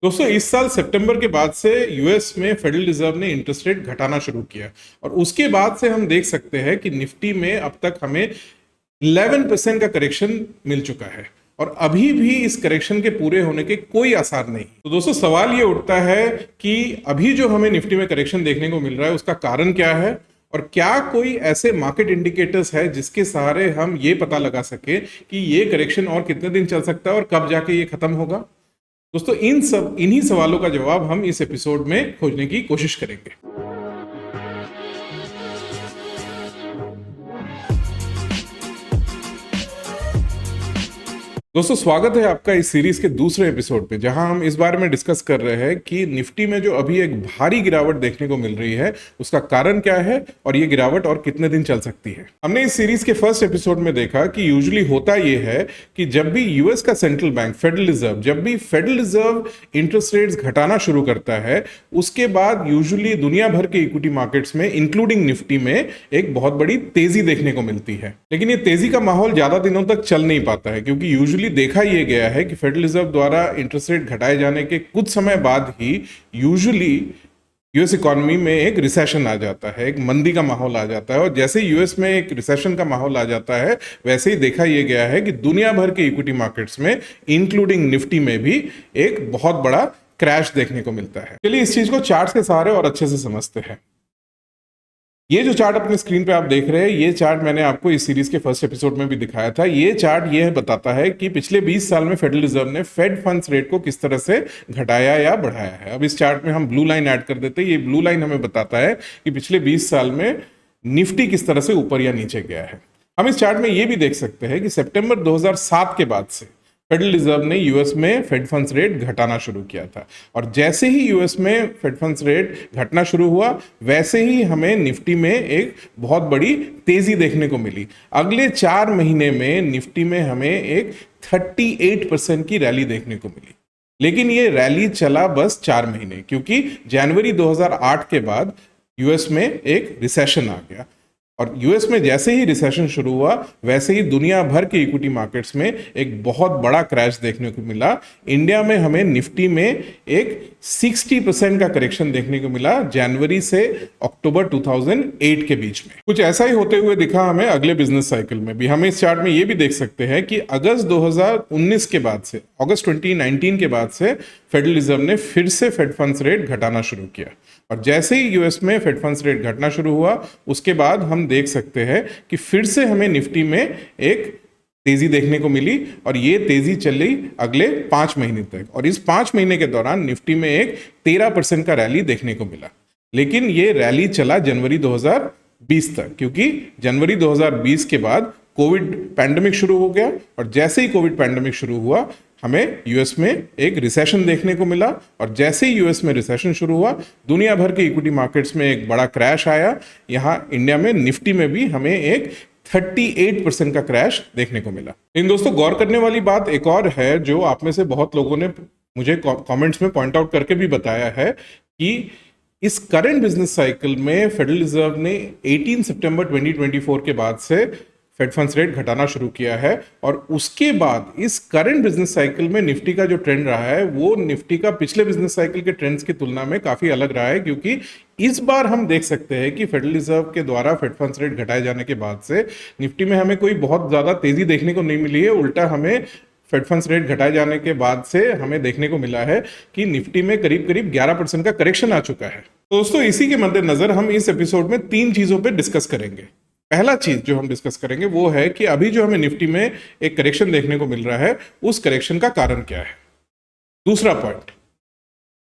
दोस्तों इस साल सितंबर के बाद से यूएस में फेडरल रिजर्व ने इंटरेस्ट रेट घटाना शुरू किया और उसके बाद से हम देख सकते हैं कि निफ्टी में अब तक हमें 11% का करेक्शन मिल चुका है और अभी भी इस करेक्शन के पूरे होने के कोई आसार नहीं। तो दोस्तों सवाल ये उठता है कि अभी जो हमें निफ्टी में करेक्शन देखने को मिल रहा है उसका कारण क्या है और क्या कोई ऐसे मार्केट इंडिकेटर्स है जिसके सहारे हम ये पता लगा सके कि ये करेक्शन और कितने दिन चल सकता है और कब जाके ये खत्म होगा। दोस्तों इन्हीं सवालों का जवाब हम इस एपिसोड में खोजने की कोशिश करेंगे। दोस्तों स्वागत है आपका इस सीरीज के दूसरे एपिसोड पे, जहां हम इस बारे में डिस्कस कर रहे हैं कि निफ्टी में जो अभी एक भारी गिरावट देखने को मिल रही है उसका कारण क्या है और ये गिरावट और कितने दिन चल सकती है। हमने इस सीरीज के फर्स्ट एपिसोड में देखा कि यूजुअली होता ये है कि जब भी यूएस का central bank federal reserve interest rates घटाना शुरू करता है उसके बाद यूजुअली दुनिया भर के इक्विटी मार्केट्स में इंक्लूडिंग निफ्टी में एक बहुत बड़ी तेजी देखने को मिलती है। लेकिन ये तेजी का माहौल ज्यादा दिनों तक चल नहीं पाता है क्योंकि यूजुअली देखा यह गया है कि फेडरल रिजर्व द्वारा इंटरेस्ट रेट घटाए जाने के कुछ समय बाद ही यूजुअली यूएस इकोनॉमी में एक रिसेशन आ जाता है, एक मंदी का माहौल आ जाता है और जैसे यूएस में एक रिसेशन का माहौल आ जाता है वैसे ही देखा यह गया है कि दुनिया भर के इक्विटी मार्केट्स में इंक्लूडिंग निफ्टी में भी एक बहुत बड़ा क्रैश देखने को मिलता है। चलिए इस चीज को चार्ट्स के सहारे और अच्छे से समझते हैं। ये जो चार्ट अपने स्क्रीन पे आप देख रहे हैं, ये चार्ट मैंने आपको इस सीरीज के फर्स्ट एपिसोड में भी दिखाया था। ये चार्ट ये बताता है कि पिछले 20 साल में फेडरल रिजर्व ने फेड फंड्स रेट को किस तरह से घटाया या बढ़ाया है। अब इस चार्ट में हम ब्लू लाइन ऐड कर देते हैं। ये ब्लू लाइन हमें बताता है कि पिछले 20 साल में निफ्टी किस तरह से ऊपर या नीचे गया है। हम इस चार्ट में ये भी देख सकते हैं कि सितंबर 2007 के बाद से फेडरल रिजर्व ने यूएस में फेड फंड्स रेट घटाना शुरू किया था और जैसे ही यूएस में फेड फंड्स रेट घटना शुरू हुआ वैसे ही हमें निफ्टी में एक बहुत बड़ी तेजी देखने को मिली। अगले 4 महीने में निफ्टी में हमें एक 38% की रैली देखने को मिली। लेकिन ये रैली चला बस 4 महीने, क्योंकि जनवरी 2008 के बाद यूएस में एक रिसेशन आ गया और यूएस में जैसे ही रिसेशन शुरू हुआ वैसे ही दुनिया भर के इक्विटी मार्केट्स में एक बहुत बड़ा क्रैश देखने को मिला। इंडिया में हमें निफ्टी में एक 60% का करेक्शन देखने को मिला जनवरी से अक्टूबर 2008 के बीच में। कुछ ऐसा ही होते हुए दिखा हमें अगले बिजनेस साइकिल में भी। हम इस चार्ट में ये भी देख सकते हैं कि अगस्त 2019 के बाद से, अगस्त 2019 के बाद से फेडरल रिजर्व ने फिर से फेड फंड्स रेट घटाना शुरू किया और जैसे ही यूएस में फेड फंड्स रेट घटना शुरू हुआ उसके बाद हम देख सकते हैं कि फिर से हमें निफ्टी में एक तेजी देखने को मिली और ये तेजी चली अगले 5 महीने तक और इस 5 महीने के दौरान निफ्टी में एक 13% का रैली देखने को मिला। लेकिन ये रैली चला जनवरी 2020 तक, क्योंकि जनवरी 2020 के बाद कोविड पैंडेमिक शुरू हो गया और जैसे ही कोविड पैंडेमिक शुरू हुआ हमें यूएस में एक रिसेशन देखने को मिला और जैसे ही यूएस में रिसेशन शुरू हुआ दुनिया भर के इक्विटी मार्केट्स में एक बड़ा क्रैश आया। यहाँ इंडिया में निफ्टी में भी हमें एक 38% का क्रैश देखने को मिला। इन दोस्तों गौर करने वाली बात एक और है जो आप में से बहुत लोगों ने मुझे कमेंट्स में पॉइंट आउट करके भी बताया है कि इस करंट बिजनेस साइकिल में फेडरल रिजर्व ने 18 सितंबर 2024 के बाद से फेड फंड्स रेट घटाना शुरू किया है और उसके बाद इस करंट बिजनेस साइकिल में निफ्टी का जो ट्रेंड रहा है वो निफ्टी का पिछले बिजनेस साइकिल के ट्रेंड्स की तुलना में काफी अलग रहा है, क्योंकि इस बार हम देख सकते हैं कि फेडरल रिजर्व के द्वारा फेड फंड्स रेट घटाए जाने के बाद से निफ्टी में हमें कोई बहुत ज्यादा तेजी देखने को नहीं मिली है। उल्टा हमें फेड फंड्स रेट घटाए जाने के बाद से हमें देखने को मिला है कि निफ्टी में करीब करीब 11% का करेक्शन आ चुका है। तो दोस्तों इसी के मद्देनजर हम इस एपिसोड में 3 चीजों पे डिस्कस करेंगे। पहला चीज जो हम डिस्कस करेंगे वो है कि अभी जो हमें निफ्टी में एक करेक्शन देखने को मिल रहा है उस करेक्शन का कारण क्या है। दूसरा पॉइंट,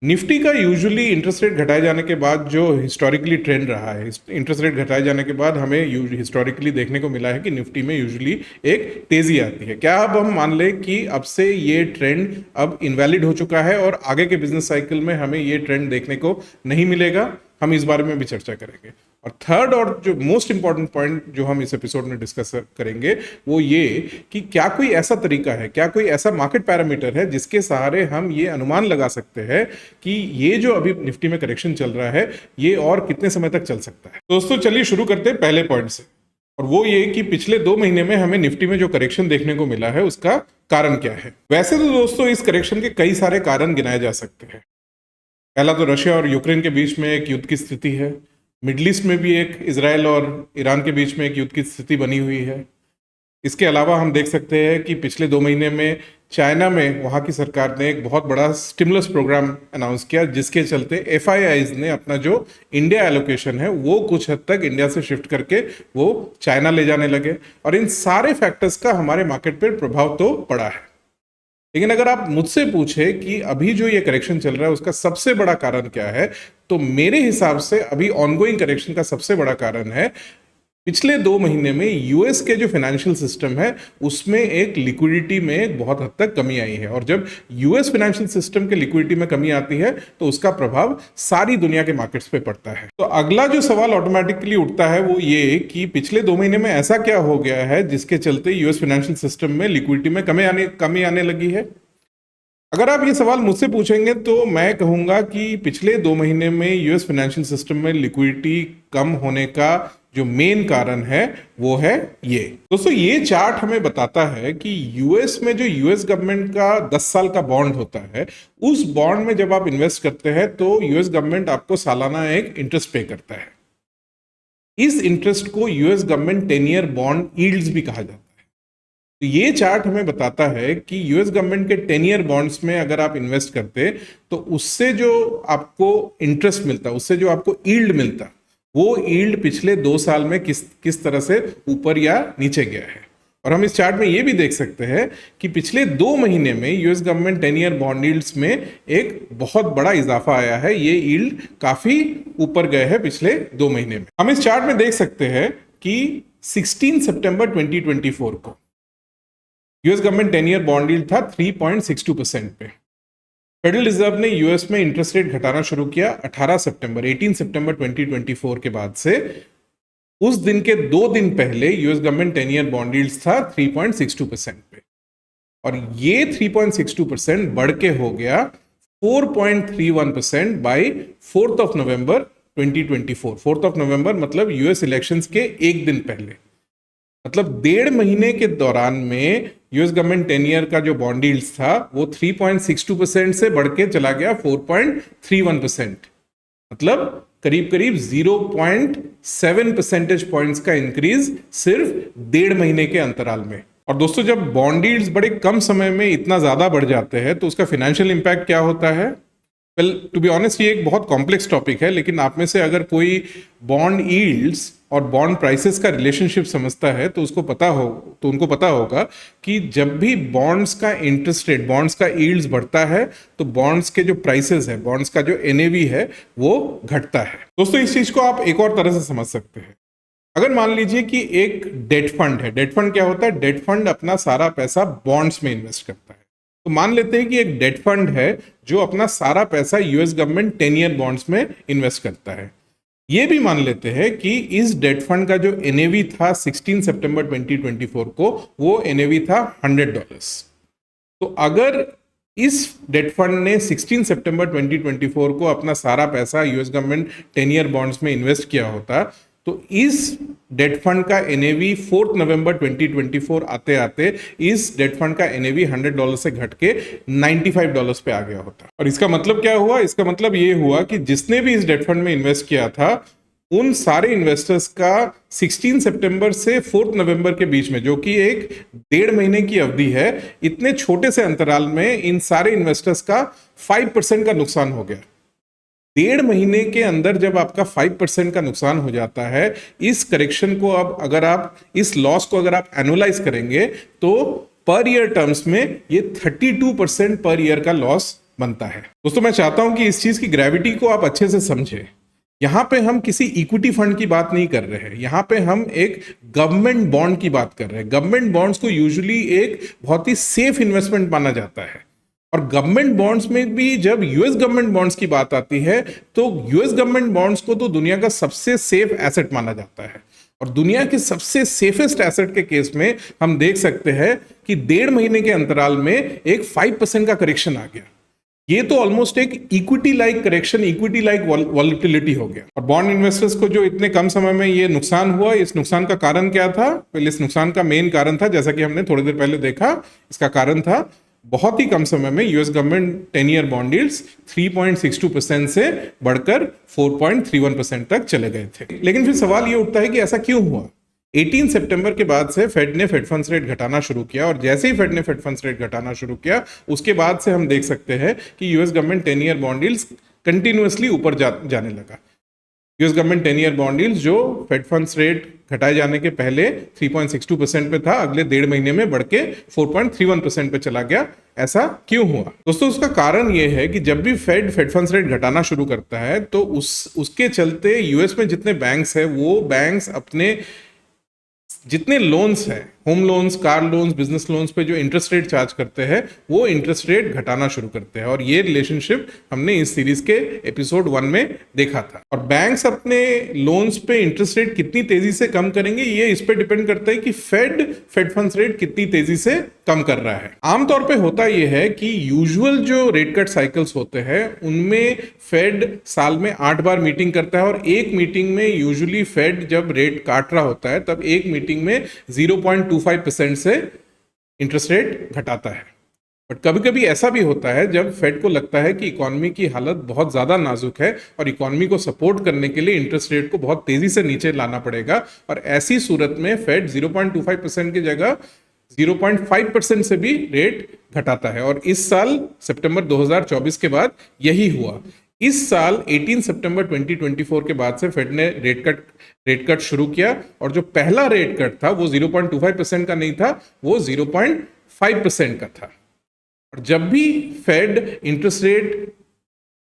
निफ्टी का यूजुअली इंटरेस्ट रेट घटाए जाने के बाद जो हिस्टोरिकली ट्रेंड रहा है, इंटरेस्ट रेट घटाए जाने के बाद हमें हिस्टोरिकली देखने को मिला है कि निफ्टी में यूजुअली एक तेजी आती है। क्या अब हम मान लें कि अब से ये ट्रेंड अब इनवैलिड हो चुका है और आगे के बिजनेस साइकिल में हमें ये ट्रेंड देखने को नहीं मिलेगा? हम इस बारे में भी चर्चा करेंगे। और थर्ड और जो मोस्ट इंपॉर्टेंट पॉइंट जो हम इस एपिसोड में डिस्कस करेंगे वो ये कि क्या कोई ऐसा तरीका है, क्या कोई ऐसा मार्केट पैरामीटर है जिसके सहारे हम ये अनुमान लगा सकते हैं कि ये जो अभी निफ्टी में करेक्शन चल रहा है ये और कितने समय तक चल सकता है। दोस्तों चलिए शुरू करते हैं पहले पॉइंट से। और वो ये कि पिछले 2 महीने में हमें निफ्टी में जो करेक्शन देखने को मिला है उसका कारण क्या है। वैसे तो दोस्तों इस करेक्शन के कई सारे कारण गिनाए जा सकते हैं। पहला तो रशिया और यूक्रेन के बीच में एक युद्ध की स्थिति है। मिडल ईस्ट में भी एक इजराइल और ईरान के बीच में एक युद्ध की स्थिति बनी हुई है। इसके अलावा हम देख सकते हैं कि पिछले 2 महीने में चाइना में वहाँ की सरकार ने एक बहुत बड़ा स्टिमुलस प्रोग्राम अनाउंस किया, जिसके चलते एफआईआईज ने अपना जो इंडिया एलोकेशन है वो कुछ हद तक इंडिया से शिफ्ट करके वो चाइना ले जाने लगे। और इन सारे फैक्टर्स का हमारे मार्केट पर प्रभाव तो पड़ा है। लेकिन अगर आप मुझसे पूछे कि अभी जो ये करेक्शन चल रहा है उसका सबसे बड़ा कारण क्या है, तो मेरे हिसाब से अभी ऑनगोइंग करेक्शन का सबसे बड़ा कारण है पिछले 2 महीने में यूएस के जो फाइनेंशियल सिस्टम है उसमें एक लिक्विडिटी में बहुत हद तक कमी आई है। और जब यूएस फाइनेंशियल सिस्टम के लिक्विडिटी में कमी आती है तो उसका प्रभाव सारी दुनिया के मार्केट्स पे पड़ता है। तो अगला जो सवाल ऑटोमेटिकली उठता है वो ये कि पिछले 2 महीने में ऐसा क्या हो गया है जिसके चलते यूएस फाइनेंशियल सिस्टम में लिक्विडिटी में कमी आने लगी है। अगर आप ये सवाल मुझसे पूछेंगे तो मैं कहूंगा कि पिछले 2 महीने में यूएस फाइनेंशियल सिस्टम में लिक्विडिटी कम होने का जो मेन कारण है वो है ये। दोस्तों ये चार्ट हमें बताता है कि यूएस में जो यूएस गवर्नमेंट का 10 साल का बॉन्ड होता है, उस बॉन्ड में जब आप इन्वेस्ट करते हैं तो यूएस गवर्नमेंट आपको सालाना एक इंटरेस्ट पे करता है। इस इंटरेस्ट को US government 10 year bond yields भी कहा जाता है। तो ये चार्ट हमें बताता है कि यूएस गवर्नमेंट के 10 ईयर बॉन्ड्स में अगर आप इन्वेस्ट करते तो उससे जो आपको इंटरेस्ट मिलता, उससे जो आपको यील्ड मिलता, वो यील्ड पिछले 2 साल में किस तरह से ऊपर या नीचे गया है। और हम इस चार्ट में ये भी देख सकते हैं कि पिछले 2 महीने में US government 10 year bond yields में एक बहुत बड़ा इजाफा आया है। ये यील्ड काफी ऊपर गए हैं पिछले 2 महीने में। हम इस चार्ट में देख सकते हैं कि 16 सितंबर 2024 को US government 10 year bond yield था 3.62% पे। फेडरल रिजर्व ने यूएस में इंटरेस्ट रेट घटाना शुरू किया 18 सितंबर 2024 के बाद से। उस दिन के 2 दिन पहले US government 10 year bond yields था 3.62% पे, और ये 3.62% बढ़ के हो गया 4.31% बाय 4 नवंबर 2024। 4 नवंबर मतलब यूएस इलेक्शंस के एक दिन पहले, मतलब 1.5 महीने के दौरान में यूएस गवर्नमेंट 10 ईयर का जो बॉन्ड यील्ड्स था वो 3.62% से बढ़ के चला गया 4.31%, मतलब करीब करीब 0.7 परसेंटेज पॉइंट्स का इंक्रीज सिर्फ 1.5 महीने के अंतराल में। और दोस्तों जब बॉन्ड यील्ड्स बड़े कम समय में इतना ज्यादा बढ़ जाते हैं तो उसका फाइनेंशियल इंपैक्ट क्या होता है? वेल टू बी ऑनेस्ट ये एक बहुत कॉम्प्लेक्स टॉपिक है, लेकिन आप में से अगर कोई बॉन्ड यील्ड्स और बॉन्ड प्राइसेस का रिलेशनशिप समझता है तो उनको पता होगा कि जब भी बॉन्ड्स का इंटरेस्ट रेट, बॉन्ड्स का यील्ड्स बढ़ता है तो बॉन्ड्स के जो प्राइसेस है, बॉन्ड्स का जो एनएवी है वो घटता है। दोस्तों इस चीज को आप एक और तरह से समझ सकते हैं। अगर मान लीजिए कि एक डेट फंड है। डेट फंड क्या होता है? डेट फंड अपना सारा पैसा बॉन्ड्स में इन्वेस्ट करता है। तो मान लेते हैं कि एक डेट फंड है जो अपना सारा पैसा यूएस गवर्नमेंट 10 ईयर बॉन्ड्स में इन्वेस्ट करता है। ये भी मान लेते हैं कि इस डेट फंड का जो एनएवी था 16 सितंबर 2024 को, वो एनएवी था $100। तो अगर इस डेट फंड ने 16 सितंबर 2024 को अपना सारा पैसा यूएस गवर्नमेंट 10 ईयर बॉन्ड्स में इन्वेस्ट किया होता तो इस डेट फंड का एनएवी 4 नवंबर 2024 आते आते इस डेट फंड का एनएवी $100 से घट के $95 पे आ गया होता। और इसका मतलब क्या हुआ? इसका मतलब ये हुआ कि जिसने भी इस डेट फंड में इन्वेस्ट किया था उन सारे इन्वेस्टर्स का 16 सितंबर से 4 नवंबर के बीच में, जो कि एक 1.5 महीने की अवधि है, इतने छोटे से अंतराल में इन सारे इन्वेस्टर्स का 5% का नुकसान हो गया। 1.5 महीने के अंदर जब आपका 5% का नुकसान हो जाता है, इस करेक्शन को अब अगर आप इस लॉस को अगर आप एनुअलाइज करेंगे तो पर ईयर टर्म्स में ये 32% पर ईयर का लॉस बनता है। दोस्तों मैं चाहता हूं कि इस चीज की ग्रेविटी को आप अच्छे से समझें। यहां पे हम किसी इक्विटी फंड की बात नहीं कर रहे हैं, यहां पे हम एक गवर्नमेंट बॉन्ड की बात कर रहे हैं। गवर्नमेंट बॉन्ड्स को यूजुअली एक बहुत ही सेफ इन्वेस्टमेंट माना जाता है, और गवर्नमेंट बॉन्ड्स में भी जब यूएस गवर्नमेंट बॉन्ड्स की बात आती है तो यूएस गवर्नमेंट बॉन्ड्स को तो दुनिया का सबसे सेफ एसेट माना जाता है। और दुनिया के सबसे सेफेस्ट एसेट के केस में हम देख सकते हैं कि 1.5 महीने के अंतराल में एक 5% का करेक्शन आ गया। ये तो ऑलमोस्ट एक equity like correction, equity like volatility हो गया। और बॉन्ड इन्वेस्टर्स को जो इतने कम समय में ये नुकसान हुआ, इस नुकसान का कारण क्या था? पहले इस नुकसान का मेन कारण था, जैसा कि हमने थोड़ी देर पहले देखा, इसका कारण था बहुत ही कम समय में US government 10 year bond yields 3.62% से बढ़कर 4.31% तक चले गए थे। लेकिन फिर सवाल ये उठता है कि ऐसा क्यों हुआ? 18 सितंबर के बाद से फेड ने फेड फंड्स रेट घटाना शुरू किया, और जैसे ही फेड ने फेड फंड्स रेट घटाना शुरू किया, उसके बाद से हम देख सकते हैं कि US government 10 year bond yields continuously ऊपर जाने लगा। US government 10 year bond yields जो फेड फंड्स रेट घटाए जाने के पहले 3.62% पे था, अगले 1.5 महीने में बढ़ के 4.31% पे चला गया। ऐसा क्यों हुआ दोस्तों? उसका कारण यह है कि जब भी फेड फंड्स रेट घटाना शुरू करता है तो उसके चलते यूएस में जितने बैंक्स है, वो बैंक्स अपने जितने लोन्स हैं, home loans, car loans, business loans पे जो इंटरेस्ट रेट चार्ज करते हैं, वो इंटरेस्ट रेट घटाना शुरू करते हैं। और ये रिलेशनशिप हमने इस सीरीज के एपिसोड 1 में देखा था। और बैंक्स अपने लोन्स पे इंटरेस्ट रेट कितनी तेजी से कम करेंगे, ये इस पे डिपेंड करता है कि फेड फंड्स रेट कितनी तेजी से कम कर रहा है। आमतौर पे होता यह है कि यूजुअल जो रेट कट साइकिल्स होते हैं, उनमें फेड साल में 8 बार मीटिंग करता है, और एक मीटिंग में यूजुअली फेड जब रेट काट रहा होता है, तब एक मीटिंग में 0.25% से इंटरेस्ट रेट घटाता है। बट कभी कभी ऐसा भी होता है जब फेड को लगता है कि इकोनॉमी की हालत बहुत ज्यादा नाजुक है और इकोनॉमी को सपोर्ट करने के लिए इंटरेस्ट रेट को बहुत तेजी से नीचे लाना पड़ेगा, और ऐसी सूरत में फेड 0.25% की जगह 0.5% से भी रेट घटाता है। और इस साल सितंबर 2024 के बाद यही हुआ। इस साल 18 सितंबर 2024 के बाद से फेड ने रेट कट शुरू किया, और जो पहला रेट कट था वो 0.25% का नहीं था, वो 0.5% का था। और जब भी फेड इंटरेस्ट रेट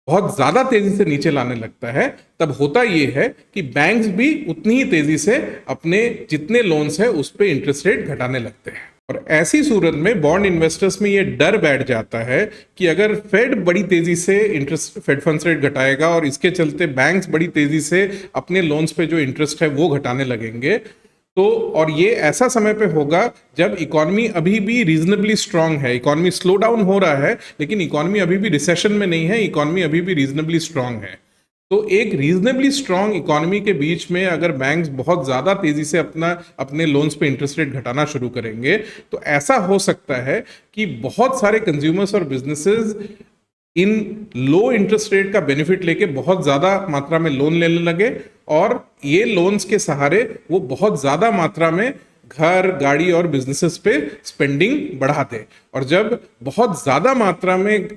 बहुत ज्यादा तेजी से नीचे लाने लगता है, तब होता यह है कि बैंक्स भी उतनी ही तेजी से अपने जितने लोन्स हैं उस पे इंटरेस्ट रेट घटाने लगते हैं। और ऐसी सूरत में बॉन्ड इन्वेस्टर्स में ये डर बैठ जाता है कि अगर फेड बड़ी तेजी से फेड फंड्स रेट घटाएगा और इसके चलते बैंक्स बड़ी तेजी से अपने लोन्स पे जो इंटरेस्ट है वो घटाने लगेंगे, तो और ये ऐसा समय पे होगा जब इकोनॉमी अभी भी रीजनेबली स्ट्रांग है। इकोनॉमी स्लो डाउन हो रहा है, लेकिन इकोनॉमी अभी भी रिसेशन में नहीं है, इकोनॉमी अभी भी रीजनेबली स्ट्रांग है। तो एक रीजनेबली स्ट्रांग इकोनॉमी के बीच में अगर बैंक्स बहुत ज्यादा तेजी से अपने लोन्स पे इंटरेस्ट रेट घटाना शुरू करेंगे, तो ऐसा हो सकता है कि बहुत सारे कंज्यूमर्स और बिजनेसेस इन लो इंटरेस्ट रेट का बेनिफिट लेके बहुत ज्यादा मात्रा में लोन लेने लगे, और ये लोन्स के सहारे वो बहुत ज्यादा मात्रा में घर, गाड़ी और बिजनेसेस पे स्पेंडिंग बढ़ाते। और जब बहुत ज्यादा मात्रा में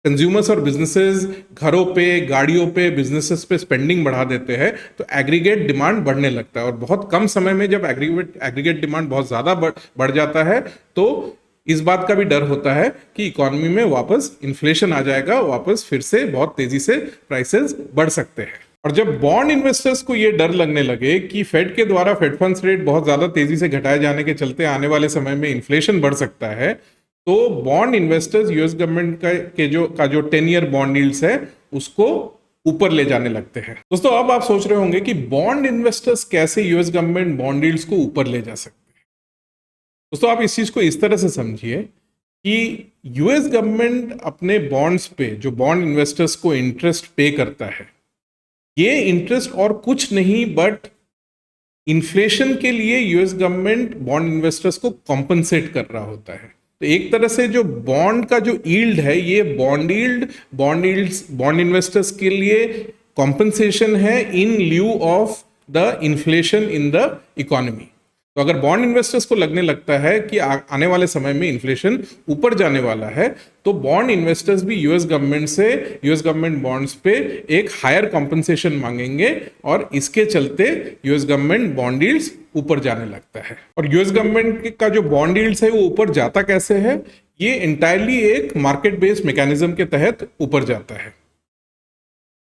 कंज्यूमर्स और बिजनेसेस घरों पे, गाड़ियों पे, बिजनेसेस पे स्पेंडिंग बढ़ा देते हैं, तो एग्रीगेट डिमांड बढ़ने लगता है। और बहुत कम समय में जब एग्रीगेट डिमांड बहुत ज्यादा बढ़ जाता है, तो इस बात का भी डर होता है कि इकोनॉमी में वापस इन्फ्लेशन आ जाएगा, वापस फिर से बहुत तेजी से प्राइसेस बढ़ सकते हैं। और जब बॉन्ड इन्वेस्टर्स को ये डर लगने लगे कि फेड के द्वारा फेड फंड्स रेट बहुत ज्यादा तेजी से घटाए जाने के चलते आने वाले समय में इन्फ्लेशन बढ़ सकता है, तो बॉन्ड इन्वेस्टर्स यूएस गवर्नमेंट का जो 10 ईयर बॉन्ड यील्ड्स है उसको ऊपर ले जाने लगते हैं। दोस्तों, अब आप सोच रहे होंगे कि बॉन्ड इन्वेस्टर्स कैसे यूएस गवर्नमेंट बॉन्ड यील्ड्स को ऊपर ले जा सकते हैं। दोस्तों, आप इस चीज को इस तरह से समझिए कि यूएस गवर्नमेंट अपने बॉन्ड्स पे जो बॉन्ड इन्वेस्टर्स को इंटरेस्ट पे करता है, ये इंटरेस्ट और कुछ नहीं बट इन्फ्लेशन के लिए यूएस गवर्नमेंट बॉन्ड इन्वेस्टर्स को कॉम्पनसेट कर रहा होता है। तो एक तरह से जो बॉन्ड का जो यील्ड है, ये बॉन्ड इन्वेस्टर्स के लिए कॉम्पनसेशन है in lieu of the inflation in the economy. तो अगर बॉन्ड इन्वेस्टर्स को लगने लगता है कि आने वाले समय में इन्फ्लेशन ऊपर जाने वाला है, तो बॉन्ड इन्वेस्टर्स भी यूएस गवर्नमेंट बॉन्ड्स पे एक हायर कॉम्पनसेशन मांगेंगे, और इसके चलते यूएस गवर्नमेंट बॉन्ड यील्ड्स ऊपर जाने लगता है। और यूएस गवर्नमेंट का जो बॉन्ड यील्ड्स है वो ऊपर जाता कैसे है? ये इंटायरली एक मार्केट बेस्ड मैकेनिज्म के तहत ऊपर जाता है।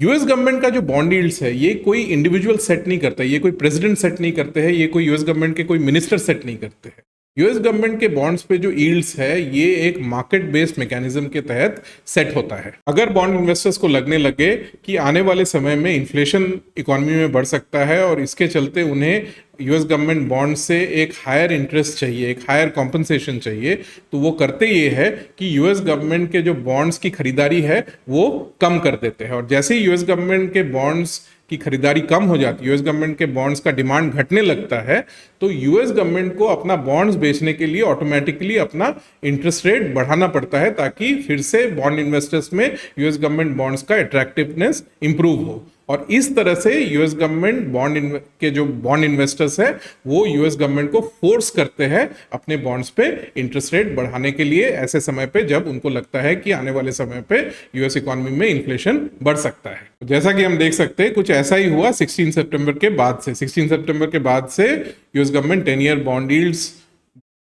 यूएस गवर्नमेंट का जो बॉन्ड यील्ड्स है, ये कोई इंडिविजुअल सेट नहीं करता, ये कोई प्रेसिडेंट सेट नहीं करते हैं, ये कोई यूएस गवर्नमेंट के कोई मिनिस्टर सेट नहीं करते हैं। यूएस गवर्नमेंट के बॉन्ड्स पे जो यील्ड्स है ये एक मार्केट बेस्ड मैकेनिज्म के तहत सेट होता है। अगर बॉन्ड इन्वेस्टर्स को लगने लगे कि आने वाले समय में इन्फ्लेशन इकोनॉमी में बढ़ सकता है और इसके चलते उन्हें यूएस गवर्नमेंट बॉन्ड से एक हायर इंटरेस्ट चाहिए, एक हायर कॉम्पनसेशन चाहिए, तो वो करते ये है कि यूएस गवर्नमेंट के जो बॉन्ड्स की खरीदारी है वो कम कर देते हैं। और जैसे ही यूएस गवर्नमेंट के बॉन्ड्स की खरीदारी कम हो जाती है, यूएस गवर्नमेंट के बॉन्ड्स का डिमांड घटने लगता है, तो यूएस गवर्नमेंट को अपना बॉन्ड्स बेचने के लिए ऑटोमेटिकली अपना इंटरेस्ट रेट बढ़ाना पड़ता है ताकि फिर से बॉन्ड इन्वेस्टर्स में यूएस गवर्नमेंट बॉन्ड्स का अट्रैक्टिवनेस इंप्रूव हो। और इस तरह से यूएस गवर्नमेंट बॉन्ड के जो बॉन्ड इन्वेस्टर्स है वो यूएस गवर्नमेंट को फोर्स करते हैं अपने बॉन्ड्स पे इंटरेस्ट रेट बढ़ाने के लिए, ऐसे समय पे जब उनको लगता है कि आने वाले समय पे यूएस इकोनॉमी में इन्फ्लेशन बढ़ सकता है। जैसा कि हम देख सकते हैं कुछ ऐसा ही हुआ 16 सितंबर के बाद से। 16 सितंबर के बाद से US government 10 year bond yields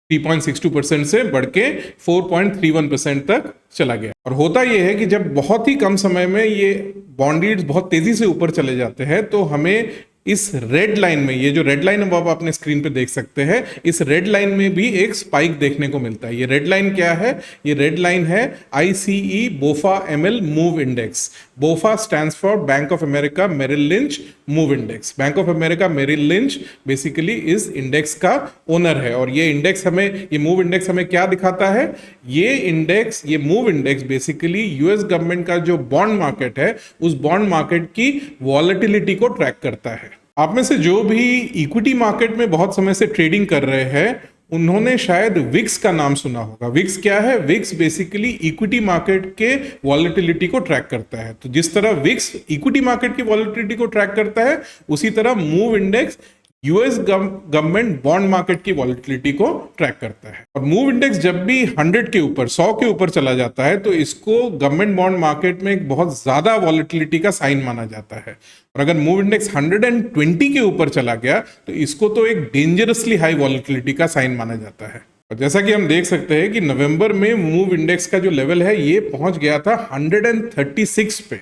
3.62% से बढ़ के 4.31% तक चला गया। और होता यह है कि जब बहुत ही कम समय में ये बॉन्ड यील्ड्स बहुत तेजी से ऊपर चले जाते हैं तो हमें इस रेड लाइन में, ये जो रेड लाइन अब आप अपने स्क्रीन पे देख सकते हैं, इस रेड लाइन में भी एक स्पाइक देखने को मिलता है। ये रेड लाइन क्या है? ये रेड लाइन है ICE BofA ML move index. BofA stands for Bank of America Merrill Lynch move index. Bank of America Merrill Lynch basically इस इंडेक्स का ओनर है। और ये इंडेक्स हमें, ये मूव इंडेक्स हमें क्या दिखाता है? ये move index basically US government का जो बॉन्ड मार्केट है उस बॉन्ड मार्केट की वॉलेटिलिटी को ट्रैक करता है। आप में से जो भी इक्विटी मार्केट में बहुत समय से ट्रेडिंग कर रहे हैं उन्होंने शायद विक्स का नाम सुना होगा। विक्स क्या है? विक्स बेसिकली इक्विटी मार्केट के वॉलेटिलिटी को ट्रैक करता है। तो जिस तरह विक्स इक्विटी मार्केट की वॉलेटिलिटी को ट्रैक करता है उसी तरह move index US government bond market की वॉलेटिलिटी को ट्रैक करता है। और मूव इंडेक्स जब भी 100 के ऊपर, 100 के ऊपर चला जाता है तो इसको गवर्नमेंट बॉन्ड मार्केट में एक बहुत ज्यादा वॉलेटिलिटी का साइन माना जाता है। और अगर मूव इंडेक्स 120 के ऊपर चला गया तो इसको तो एक डेंजरसली हाई वॉलेटिलिटी का साइन माना जाता है। और जैसा कि हम देख सकते हैं कि नवंबर में मूव इंडेक्स का जो लेवल है ये पहुंच गया था 136 पे।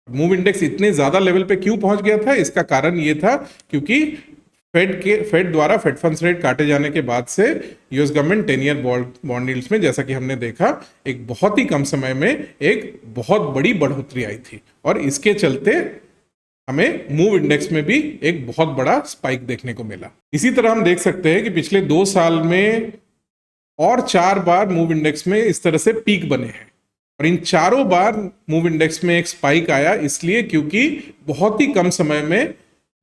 मूव इंडेक्स इतने ज्यादा लेवल पे क्यों पहुंच गया था? इसका कारण ये था क्योंकि फेड द्वारा फेड फंड्स रेट काटे जाने के बाद से US government 10 year bond yields में, जैसा कि हमने देखा, एक बहुत ही कम समय में एक बहुत बड़ी बढ़ोतरी आई थी। और इसके चलते हमें मूव इंडेक्स में भी एक बहुत बड़ा स्पाइक देखने को मिला। इसी तरह हम देख सकते हैं कि पिछले 2 साल में और 4 बार मूव इंडेक्स में इस तरह से पीक बने हैं। और इन चारों बार मूव इंडेक्स में एक स्पाइक आया इसलिए क्योंकि बहुत ही कम समय में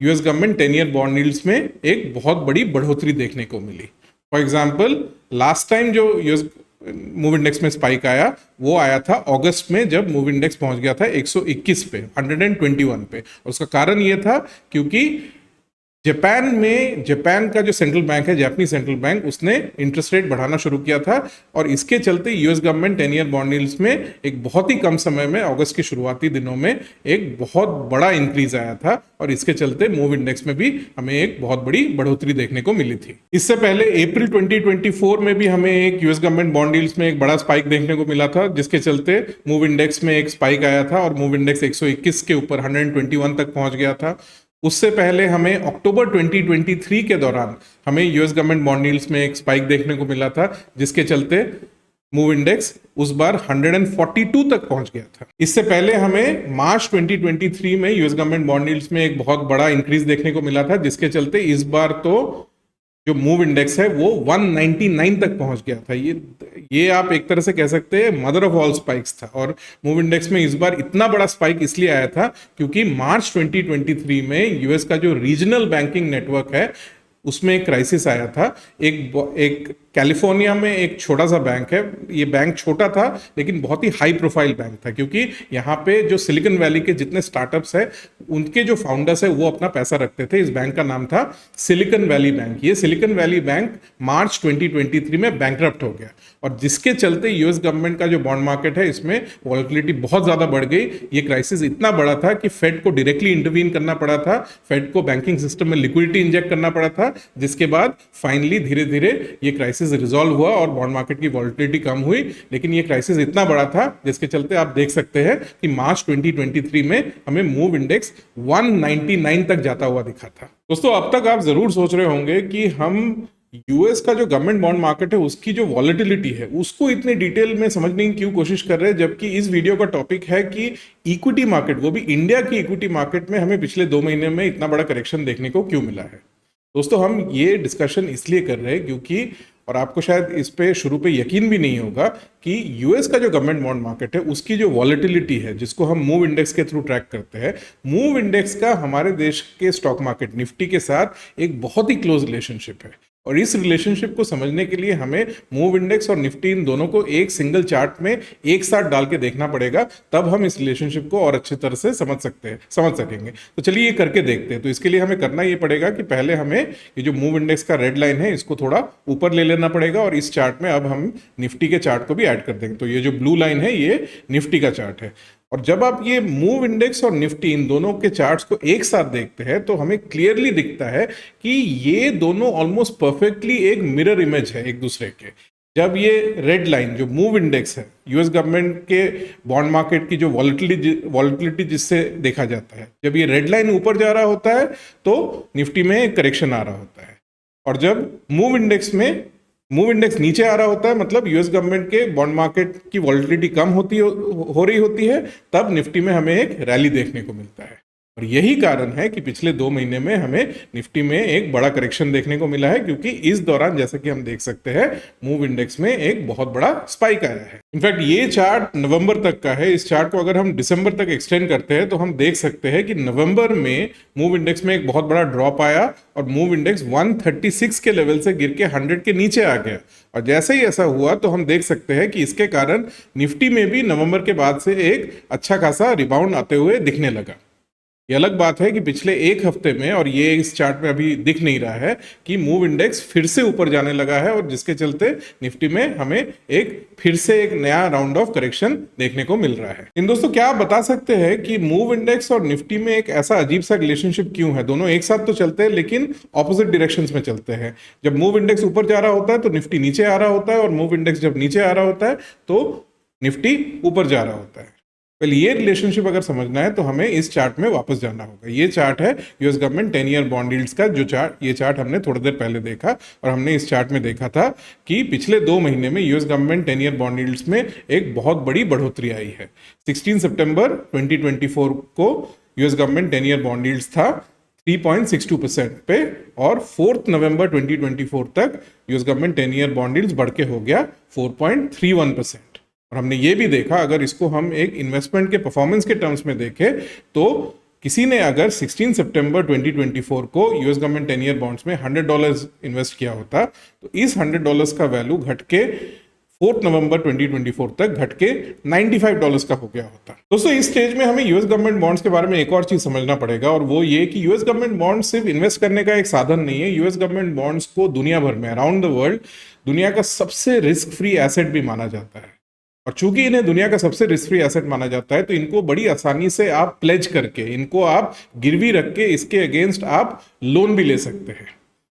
US government 10 year bond yields में एक बहुत बड़ी बढ़ोतरी देखने को मिली। फॉर एग्जांपल लास्ट टाइम जो यूएस मूव इंडेक्स में स्पाइक आया वो आया था अगस्त में, जब मूव इंडेक्स पहुंच गया था 121 पे, 121 पे। और उसका कारण ये था क्योंकि जापान का जो सेंट्रल बैंक है, जापानी सेंट्रल बैंक, उसने इंटरेस्ट रेट बढ़ाना शुरू किया था। और इसके चलते US government 10 year bond yields में एक बहुत ही कम समय में, अगस्त के शुरुआती दिनों में, एक बहुत बड़ा इंक्रीज आया था। और इसके चलते मूव इंडेक्स में भी हमें एक बहुत बड़ी बढ़ोतरी देखने को मिली थी। इससे पहले अप्रैल 2024 में भी हमें एक यूएस गवर्नमेंट बॉन्ड यील्ड्स में एक बड़ा स्पाइक देखने को मिला था, जिसके चलते मूव इंडेक्स में एक स्पाइक आया था और मूव इंडेक्स 121 के ऊपर 121 तक पहुंच गया था। उससे पहले हमें अक्टूबर 2023 के दौरान हमें यूएस गवर्नमेंट बॉन्ड यील्ड्स में एक स्पाइक देखने को मिला था, जिसके चलते मूव इंडेक्स उस बार 142 तक पहुंच गया था। इससे पहले हमें मार्च 2023 में यूएस गवर्नमेंट बॉन्ड यील्ड्स में एक बहुत बड़ा इंक्रीज देखने को मिला था, जिसके चलते इस बार तो जो मूव इंडेक्स है वो 199 तक पहुंच गया था। ये आप एक तरह से कह सकते हैं मदर ऑफ ऑल स्पाइक्स था। और मूव इंडेक्स में इस बार इतना बड़ा स्पाइक इसलिए आया था क्योंकि मार्च 2023 में यूएस का जो रीजनल बैंकिंग नेटवर्क है उसमें एक क्राइसिस आया था। एक कैलिफोर्निया में एक छोटा सा बैंक है, ये बैंक छोटा था लेकिन बहुत ही हाई प्रोफाइल बैंक था, क्योंकि यहाँ पे जो सिलिकॉन वैली के जितने स्टार्टअप्स हैं उनके जो फाउंडर्स है वो अपना पैसा रखते थे। इस बैंक का नाम था सिलिकॉन वैली बैंक। ये सिलिकॉन वैली बैंक मार्च 2023 में बैंकरप्ट हो गया, और जिसके चलते यूएस गवर्नमेंट का जो बॉन्ड मार्केट है इसमें वॉलेटिलिटी बहुत ज्यादा बढ़ गई। ये क्राइसिस इतना बड़ा था कि फेड को डायरेक्टली इंटरवीन करना पड़ा था, फेड को बैंकिंग सिस्टम में लिक्विडिटी इंजेक्ट करना पड़ा था, जिसके बाद फाइनली धीरे धीरे ये क्राइसिस रिजॉल्व हुआ और बॉन्ड मार्केट की वॉलेटिलिटी कम हुई। लेकिन ये क्राइसिस इतना बड़ा था जिसके चलते आप देख सकते हैं कि मार्च 2023 में हमें मूव इंडेक्स 199 तक जाता हुआ दिखा था। दोस्तों, अब तक आप जरूर सोच रहे होंगे कि हम यूएस का जो गवर्नमेंट बॉन्ड मार्केट है उसकी जो वॉलेटिलिटी है उसको इतने डिटेल में समझने की क्यों कोशिश कर रहे हैं, जबकि इस वीडियो का टॉपिक है कि इक्विटी मार्केट, वो भी इंडिया की इक्विटी मार्केट में हमें पिछले 2 महीने में इतना बड़ा करेक्शन देखने को क्यों मिला है। दोस्तों, हम ये डिस्कशन इसलिए कर रहे हैं क्योंकि, और आपको शायद इस पे शुरू पे यकीन भी नहीं होगा कि यूएस का जो गवर्नमेंट बॉन्ड मार्केट है उसकी जो वॉलेटिलिटी है, जिसको हम मूव इंडेक्स के थ्रू ट्रैक करते हैं, मूव इंडेक्स का हमारे देश के स्टॉक मार्केट निफ्टी के साथ एक बहुत ही क्लोज रिलेशनशिप है। और इस रिलेशनशिप को समझने के लिए हमें मूव इंडेक्स और निफ्टी इन दोनों को एक सिंगल चार्ट में एक साथ डाल के देखना पड़ेगा, तब हम इस रिलेशनशिप को और अच्छी तरह से समझ सकेंगे। तो चलिए ये करके देखते हैं। तो इसके लिए हमें करना ये पड़ेगा कि पहले हमें ये जो मूव इंडेक्स का रेड लाइन है इसको थोड़ा ऊपर ले लेना पड़ेगा, और इस चार्ट में अब हम निफ्टी के चार्ट को भी ऐड कर देंगे। तो ये जो ब्लू लाइन है ये निफ्टी का चार्ट है। और जब आप ये मूव इंडेक्स और निफ्टी इन दोनों के चार्ट्स को एक साथ देखते हैं तो हमें क्लियरली दिखता है कि ये दोनों ऑलमोस्ट परफेक्टली एक मिरर इमेज है एक दूसरे के। जब ये रेड लाइन जो मूव इंडेक्स है, यूएस गवर्नमेंट के बॉन्ड मार्केट की जो वॉलेटिलिटी जिससे देखा जाता है, जब ये रेड लाइन ऊपर जा रहा होता है तो निफ्टी में एक करेक्शन आ रहा होता है। और जब मूव इंडेक्स नीचे आ रहा होता है, मतलब यूएस गवर्नमेंट के बॉन्ड मार्केट की वॉलेटिलिटी कम हो रही होती है, तब निफ्टी में हमें एक रैली देखने को मिलता है। और यही कारण है कि पिछले 2 महीने में हमें निफ्टी में एक बड़ा करेक्शन देखने को मिला है, क्योंकि इस दौरान जैसा कि हम देख सकते हैं मूव इंडेक्स में एक बहुत बड़ा स्पाइक आया है। इनफैक्ट ये चार्ट नवंबर तक का है। इस चार्ट को अगर हम दिसंबर तक एक्सटेंड करते हैं तो हम देख सकते हैं कि नवंबर में मूव इंडेक्स में एक बहुत बड़ा ड्रॉप आया और मूव इंडेक्स 136 के लेवल से गिर के 100 के नीचे आ गया। और जैसे ही ऐसा हुआ तो हम देख सकते हैं कि इसके कारण निफ्टी में भी नवंबर के बाद से एक अच्छा खासा रिबाउंड आते हुए दिखने लगा। ये अलग बात है कि पिछले एक हफ्ते में, और ये इस चार्ट में अभी दिख नहीं रहा है, कि मूव इंडेक्स फिर से ऊपर जाने लगा है, और जिसके चलते निफ्टी में हमें फिर से एक नया राउंड ऑफ करेक्शन देखने को मिल रहा है। इन दोस्तों, क्या आप बता सकते हैं कि मूव इंडेक्स और निफ्टी में एक ऐसा अजीब सा रिलेशनशिप क्यों है? दोनों एक साथ तो चलते हैं लेकिन ऑपोजिट डायरेक्शंस में चलते हैं। जब मूव इंडेक्स ऊपर जा रहा होता है तो निफ्टी नीचे आ रहा होता है, और मूव इंडेक्स जब नीचे आ रहा होता है तो निफ्टी ऊपर जा रहा होता है। पहले ये रिलेशनशिप अगर समझना है तो हमें इस चार्ट में वापस जाना होगा। ये चार्ट है US government 10 year bond yields का, जो चार्ट, ये चार्ट हमने थोड़ी देर पहले देखा, और हमने इस चार्ट में देखा था कि पिछले 2 महीने में US government 10 year bond yields में एक बहुत बड़ी बढ़ोतरी आई है। 16 सितंबर 2024 को US government 10 year bond yields था 3.62% पे, और 4 नवंबर 2024 तक US government 10 year bond yields बढ़ के हो गया 4.31%। और हमने ये भी देखा, अगर इसको हम एक इन्वेस्टमेंट के परफॉर्मेंस के टर्म्स में देखें तो किसी ने अगर 16 सितंबर 2024 को यूएस गवर्नमेंट 10 ईयर बॉन्ड्स में $100 इन्वेस्ट किया होता तो इस $100 का वैल्यू घट के 4 नवंबर 2024 तक घट के $95 का हो गया होता। दोस्तों, इस स्टेज में हमें यूएस गवर्नमेंट बॉन्ड्स के बारे में एक और चीज समझना पड़ेगा, और वो ये कि यूएस गवर्नमेंट बॉन्ड सिर्फ इन्वेस्ट करने का एक साधन नहीं है। यूएस गवर्नमेंट बॉन्ड्स को दुनिया भर में, अराउंड द वर्ल्ड, दुनिया का सबसे रिस्क फ्री एसेट भी माना जाता है। और चूंकि इन्हें दुनिया का सबसे रिस्क फ्री एसेट माना जाता है तो इनको बड़ी आसानी से आप प्लेज करके, इनको आप गिरवी रख के, इसके अगेंस्ट आप लोन भी ले सकते हैं।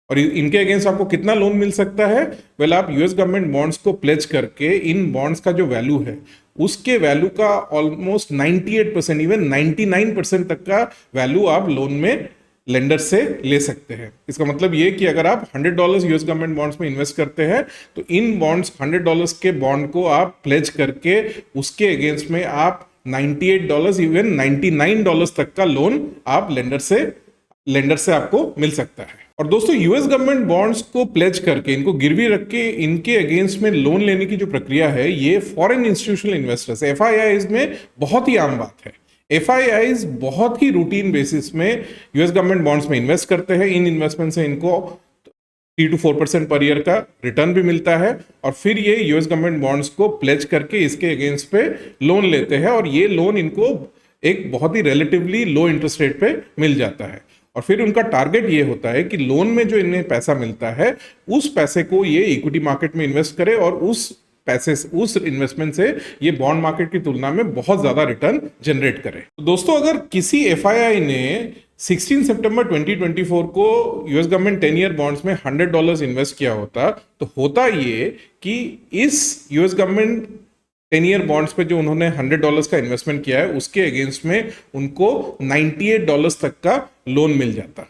और इनके अगेंस्ट आपको कितना लोन मिल सकता है? वेल, आप यूएस गवर्नमेंट बॉन्ड्स को प्लेज करके इन बॉन्ड्स का जो वैल्यू है उसके वैल्यू का ऑलमोस्ट 98%, इवन 99% तक का वैल्यू आप लोन में लेंडर से ले सकते हैं। इसका मतलब ये कि अगर आप $100 यूएस गवर्नमेंट बॉन्ड्स में इन्वेस्ट करते हैं तो इन बॉन्ड्स, $100 के बॉन्ड को आप प्लेज करके उसके अगेंस्ट में आप $98, इवन $99 तक का लोन आप लेंडर से आपको मिल सकता है। और दोस्तों, यूएस गवर्नमेंट बॉन्ड्स को प्लेज करके, इनको गिरवी रख के इनके अगेंस्ट में लोन लेने की जो प्रक्रिया है, ये फॉरेन इंस्टीट्यूशनल इन्वेस्टर्स, FIIs में बहुत ही आम बात है। FIIs बहुत ही रूटीन बेसिस में यूएस गवर्नमेंट बॉन्ड्स में इन्वेस्ट करते हैं। इन इन्वेस्टमेंट से इनको 3 to 4% पर ईयर का रिटर्न भी मिलता है, और फिर ये यूएस गवर्नमेंट बॉन्ड्स को प्लेज करके इसके अगेंस्ट पे लोन लेते हैं, और ये लोन इनको एक बहुत ही रिलेटिवली लो इंटरेस्ट रेट पे मिल जाता है। और फिर उनका टारगेट ये होता है कि लोन में जो इन्हें पैसा मिलता है उस पैसे को ये इक्विटी मार्केट में इन्वेस्ट करे, और उस इन्वेस्टमेंट से ये बॉन्ड मार्केट की तुलना में बहुत ज्यादा रिटर्न जनरेट करे। तो दोस्तों, अगर किसी FII ने 16 सितंबर 2024 को यूएस गवर्नमेंट 10 ईयर बॉन्ड्स में $100 इन्वेस्ट किया होता तो होता ये कि इस यूएस गवर्नमेंट 10 ईयर बॉन्ड्स पे जो उन्होंने $100 का इन्वेस्टमेंट किया है उसके अगेंस्ट में उनको $98 तक का लोन मिल जाता।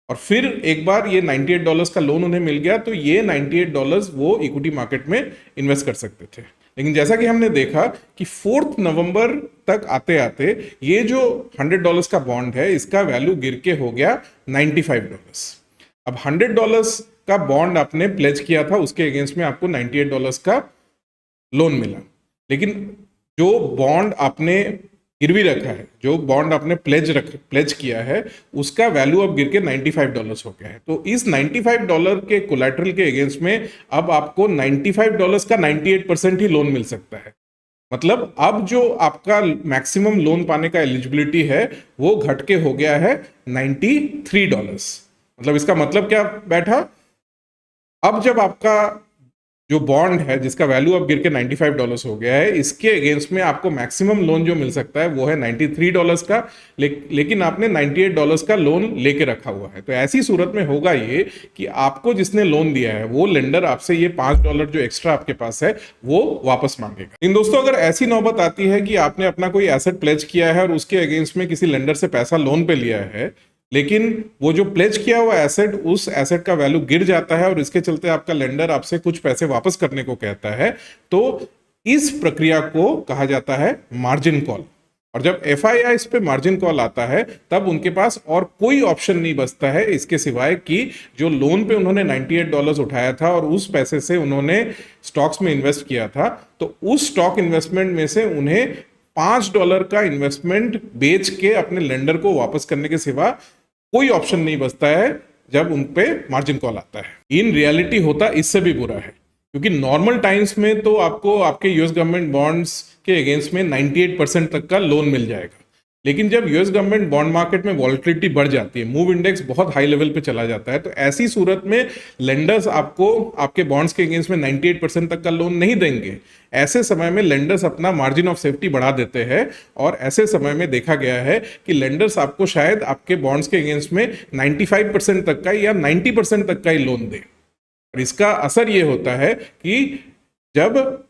और फिर एक बार ये $98 का लोन उन्हें मिल गया तो ये $98 वो इक्विटी मार्केट में इन्वेस्ट कर सकते थे। लेकिन जैसा कि हमने देखा कि 4 नवंबर तक आते आते ये जो $100 का बॉन्ड है इसका वैल्यू गिर के हो गया $95। अब $100 का बॉन्ड आपने प्लेज किया था, उसके अगेंस्ट में आपको $98 का लोन मिला, लेकिन जो बॉन्ड आपने गिरवी रखा है, जो बॉन्ड आपने प्लेज किया है, उसका वैल्यू अब गिर के $95 हो गया है। तो इस $95 के कोलैटरल के अगेंस्ट में अब आपको $95 का 98% ही लोन मिल सकता है। मतलब अब जो आपका मैक्सिमम लोन पाने का एलिजिबिलिटी है वो घट के हो गया है $93। मतलब इसका मतलब क्या बैठा, अब जब आपका जो बॉन्ड है जिसका वैल्यू अब गिर के $95 हो गया है, इसके अगेंस्ट में आपको मैक्सिमम लोन जो मिल सकता है वो है $93 का, लेकिन आपने $98 का लोन लेके रखा हुआ है। तो ऐसी सूरत में होगा ये कि आपको जिसने लोन दिया है वो लेंडर आपसे ये $5 जो एक्स्ट्रा आपके पास है वो वापस मांगेगा। लेकिन दोस्तों अगर ऐसी नौबत आती है कि आपने अपना कोई एसेट प्लेज किया है और उसके अगेंस्ट में किसी लेंडर से पैसा लोन पे लिया है, लेकिन वो जो प्लेज किया हुआ एसेट, उस एसेट का वैल्यू गिर जाता है और इसके चलते आपका लेंडर आपसे कुछ पैसे वापस करने को कहता है, तो इस प्रक्रिया को कहा जाता है मार्जिन कॉल। और जब एफआईआई पे मार्जिन कॉल आता है तब उनके पास और कोई ऑप्शन नहीं बचता है इसके सिवाय कि जो लोन पे उन्होंने $98 उठाया था और उस पैसे से उन्होंने स्टॉक्स में इन्वेस्ट किया था, तो उस स्टॉक इन्वेस्टमेंट में से उन्हें $5 का इन्वेस्टमेंट बेच के अपने लेंडर को वापस करने के सिवा कोई ऑप्शन नहीं बचता है जब उन पे मार्जिन कॉल आता है। इन रियलिटी होता इससे भी बुरा है, क्योंकि नॉर्मल टाइम्स में तो आपको आपके यूएस गवर्नमेंट बॉन्ड्स के अगेंस्ट में 98% तक का लोन मिल जाएगा, लेकिन जब यूएस गवर्नमेंट बॉन्ड मार्केट में वॉलेटिलिटी बढ़ जाती है, मूव इंडेक्स बहुत हाई लेवल पे चला जाता है, तो ऐसी सूरत में लेंडर्स आपको आपके बॉन्ड्स के अगेंस्ट में 98% तक का लोन नहीं देंगे। ऐसे समय में लेंडर्स अपना मार्जिन ऑफ सेफ्टी बढ़ा देते हैं और ऐसे समय में देखा गया है कि लेंडर्स आपको शायद आपके बॉन्ड्स के अगेंस्ट में 95% तक का या 90% तक का ही लोन दे। और इसका असर ये होता है कि जब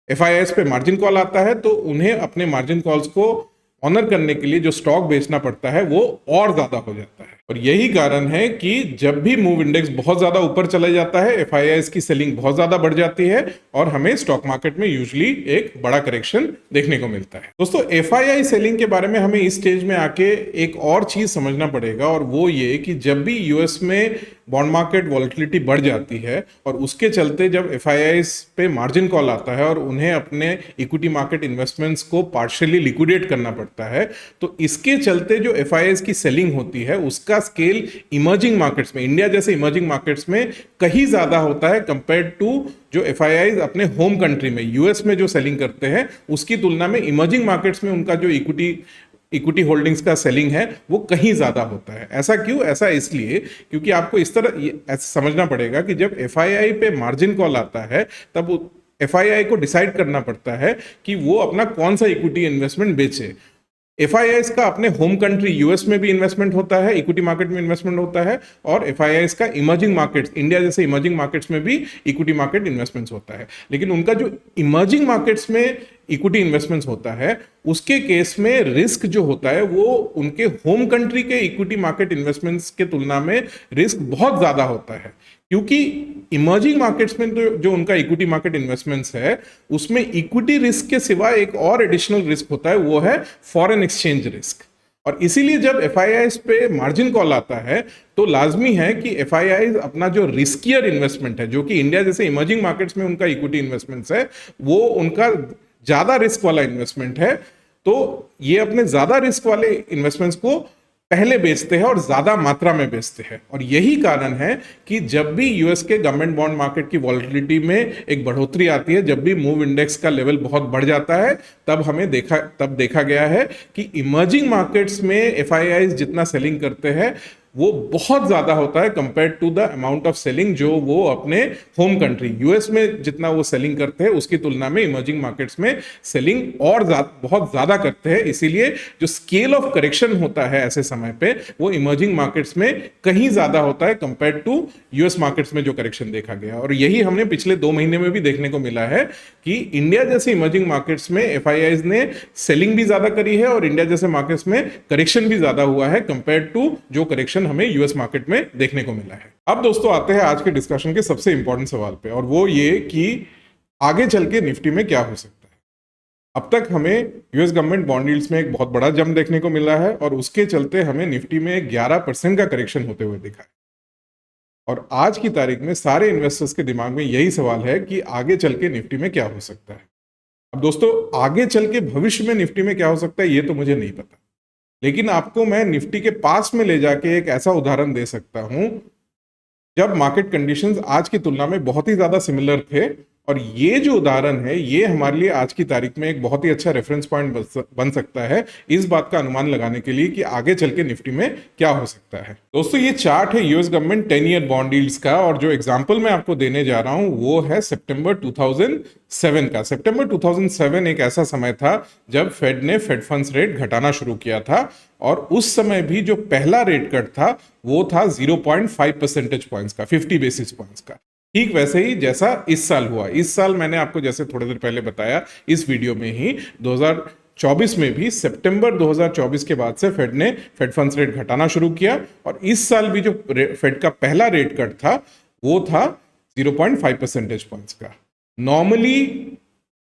एफआईआईएस पे मार्जिन कॉल आता है तो उन्हें अपने मार्जिन कॉल्स को ऑनर करने के लिए जो स्टॉक बेचना पड़ता है वो और ज्यादा हो जाता है। और यही कारण है कि जब भी मूव इंडेक्स बहुत ज्यादा ऊपर चला जाता है, एफआईआईएस की सेलिंग बहुत ज्यादा बढ़ जाती है और हमें स्टॉक मार्केट में यूजुअली एक बड़ा करेक्शन देखने को मिलता है। दोस्तों एफआईआई सेलिंग के बारे में हमें इस स्टेज में आके एक और चीज समझना पड़ेगा, और वो ये कि जब भी यूएस में बॉन्ड मार्केट वॉलेटिलिटी बढ़ जाती है और उसके चलते जब एफआईआईएस पे मार्जिन कॉल आता है और उन्हें अपने इक्विटी मार्केट इन्वेस्टमेंट्स को पार्शियली लिक्विडेट करना पड़ता है, तो इसके चलते जो एफआईआईएस की सेलिंग होती है उसका स्केल इमर्जिंग मार्केट्स में, इंडिया जैसे इमर्जिंग मार्केट्स में कहीं ज्यादा होता है कंपेयर टू जो एफआईआईज अपने होम कंट्री में यूएस में जो सेलिंग करते हैं उसकी तुलना में इमर्जिंग मार्केट्स में उनका जो इक्विटी होल्डिंग्स का सेलिंग है वो कहीं ज्यादा होता है। ऐसा क्यों? ऐसा इसलिए क्योंकि आपको इस तरह ऐसा समझना पड़ेगा कि जब एफआईआई पे मार्जिन कॉल आता है तब एफआईआई को डिसाइड करना पड़ता है कि वो अपना कौन सा इक्विटी इन्वेस्टमेंट बेचे। एफआईआईस का अपने होम कंट्री यूएस में भी इन्वेस्टमेंट होता है, इक्विटी मार्केट में इन्वेस्टमेंट होता है, और एफआईआईस का इमर्जिंग मार्केट्स, इंडिया जैसे इमर्जिंग मार्केट्स में भी इक्विटी मार्केट इन्वेस्टमेंट्स होता है। लेकिन उनका जो इमर्जिंग मार्केट्स में इक्विटी इन्वेस्टमेंट्स होता है उसके केस में रिस्क जो होता है वो उनके होम कंट्री के इक्विटी मार्केट इन्वेस्टमेंट्स के तुलना में रिस्क बहुत ज्यादा होता है, क्योंकि इमर्जिंग मार्केट्स में तो जो उनका इक्विटी मार्केट इन्वेस्टमेंट्स है उसमें इक्विटी रिस्क के सिवा एक और एडिशनल रिस्क होता है, वो है फॉरेन एक्सचेंज रिस्क। और इसीलिए जब एफआईआईज पे मार्जिन कॉल आता है तो लाजमी है कि एफआईआईज अपना जो रिस्कियर इन्वेस्टमेंट है, जो कि इंडिया जैसे इमर्जिंग मार्केट्स में उनका इक्विटी इन्वेस्टमेंट्स है, वो उनका ज्यादा रिस्क वाला इन्वेस्टमेंट है, तो ये अपने ज्यादा रिस्क वाले इन्वेस्टमेंट्स को पहले बेचते हैं और ज्यादा मात्रा में बेचते हैं। और यही कारण है कि जब भी यूएस के गवर्नमेंट बॉन्ड मार्केट की वॉलेटिलिटी में एक बढ़ोतरी आती है, जब भी मूव इंडेक्स का लेवल बहुत बढ़ जाता है, तब देखा गया है कि इमर्जिंग मार्केट्स में एफआईआईज जितना सेलिंग करते हैं वो बहुत ज्यादा होता है compare to the amount of selling जो वो अपने होम कंट्री यूएस में जितना वो सेलिंग करते हैं उसकी तुलना में इमर्जिंग मार्केट्स में सेलिंग और बहुत ज्यादा करते हैं। इसीलिए जो स्केल ऑफ करेक्शन होता है ऐसे समय पे वो इमर्जिंग मार्केट्स में कहीं ज्यादा होता है कंपेयर टू यूएस मार्केट्स में जो करेक्शन देखा गया। और यही हमने पिछले 2 महीने में भी देखने को मिला है कि इंडिया जैसे इमर्जिंग मार्केट्स में एफआईआईज ने सेलिंग भी ज्यादा करी है और इंडिया जैसे मार्केट्स में करेक्शन भी ज्यादा हुआ है कंपेयर टू जो करेक्शन हमें यूएस मार्केट में देखने को मिला है। अब दोस्तों आते हैं आज के डिस्कशन के सबसे इंपॉर्टेंट सवाल पे, और वो ये कि आगे चल के निफ्टी में क्या हो सकता है। अब तक हमें यूएस गवर्नमेंट बॉन्ड यील्ड्स में एक बहुत बड़ा जंप देखने को मिला है और उसके चलते हमें निफ्टी में 11% का करेक्शन होते हुए दिखा है। और आज की तारीख में सारे इन्वेस्टर्स के दिमाग में यही सवाल है कि आगे चल के निफ्टी में क्या हो सकता है। अब दोस्तों आगे चल के भविष्य में निफ्टी में क्या हो सकता है ये तो मुझे नहीं पता, लेकिन आपको मैं निफ्टी के पास में ले जाके एक ऐसा उदाहरण दे सकता हूं जब मार्केट कंडीशंस आज की तुलना में बहुत ही ज्यादा सिमिलर थे। और ये जो उदाहरण है ये हमारे लिए आज की तारीख में एक बहुत ही अच्छा रेफरेंस पॉइंट बन सकता है इस बात का अनुमान लगाने के लिए कि आगे चल के निफ्टी में क्या हो सकता है। दोस्तों ये चार्ट है US government 10 year bond yields का, और जो एग्जांपल मैं आपको देने जा रहा हूं वो है सितंबर 2007 का। सितंबर 2007 एक ऐसा समय था जब फेड ने फेड फंड्स रेट घटाना शुरू किया था, और उस समय भी जो पहला रेट कट था वो था 0.5 परसेंटेज पॉइंट्स का, 50 बेसिस पॉइंट्स का। ठीक वैसे ही जैसा इस साल हुआ। इस साल मैंने आपको जैसे थोड़ी देर पहले बताया इस वीडियो में ही 2024 में भी सितंबर 2024 के बाद से फेड ने फेड फंड्स रेट घटाना शुरू किया, और इस साल भी जो फेड का पहला रेट कट था वो था 0.5 परसेंटेज पॉइंट्स का। नॉर्मली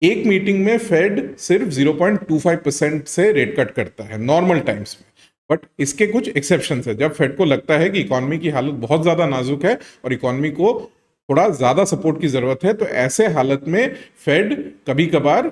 एक मीटिंग में फेड सिर्फ 0.25% से रेट कट करता है नॉर्मल टाइम्स में, बट इसके कुछ एक्सेप्शंस है। जब फेड को लगता है कि इकोनॉमी की हालत बहुत ज्यादा नाजुक है और इकोनॉमी को थोड़ा ज्यादा सपोर्ट की जरूरत है, तो ऐसे हालत में फेड कभी कभार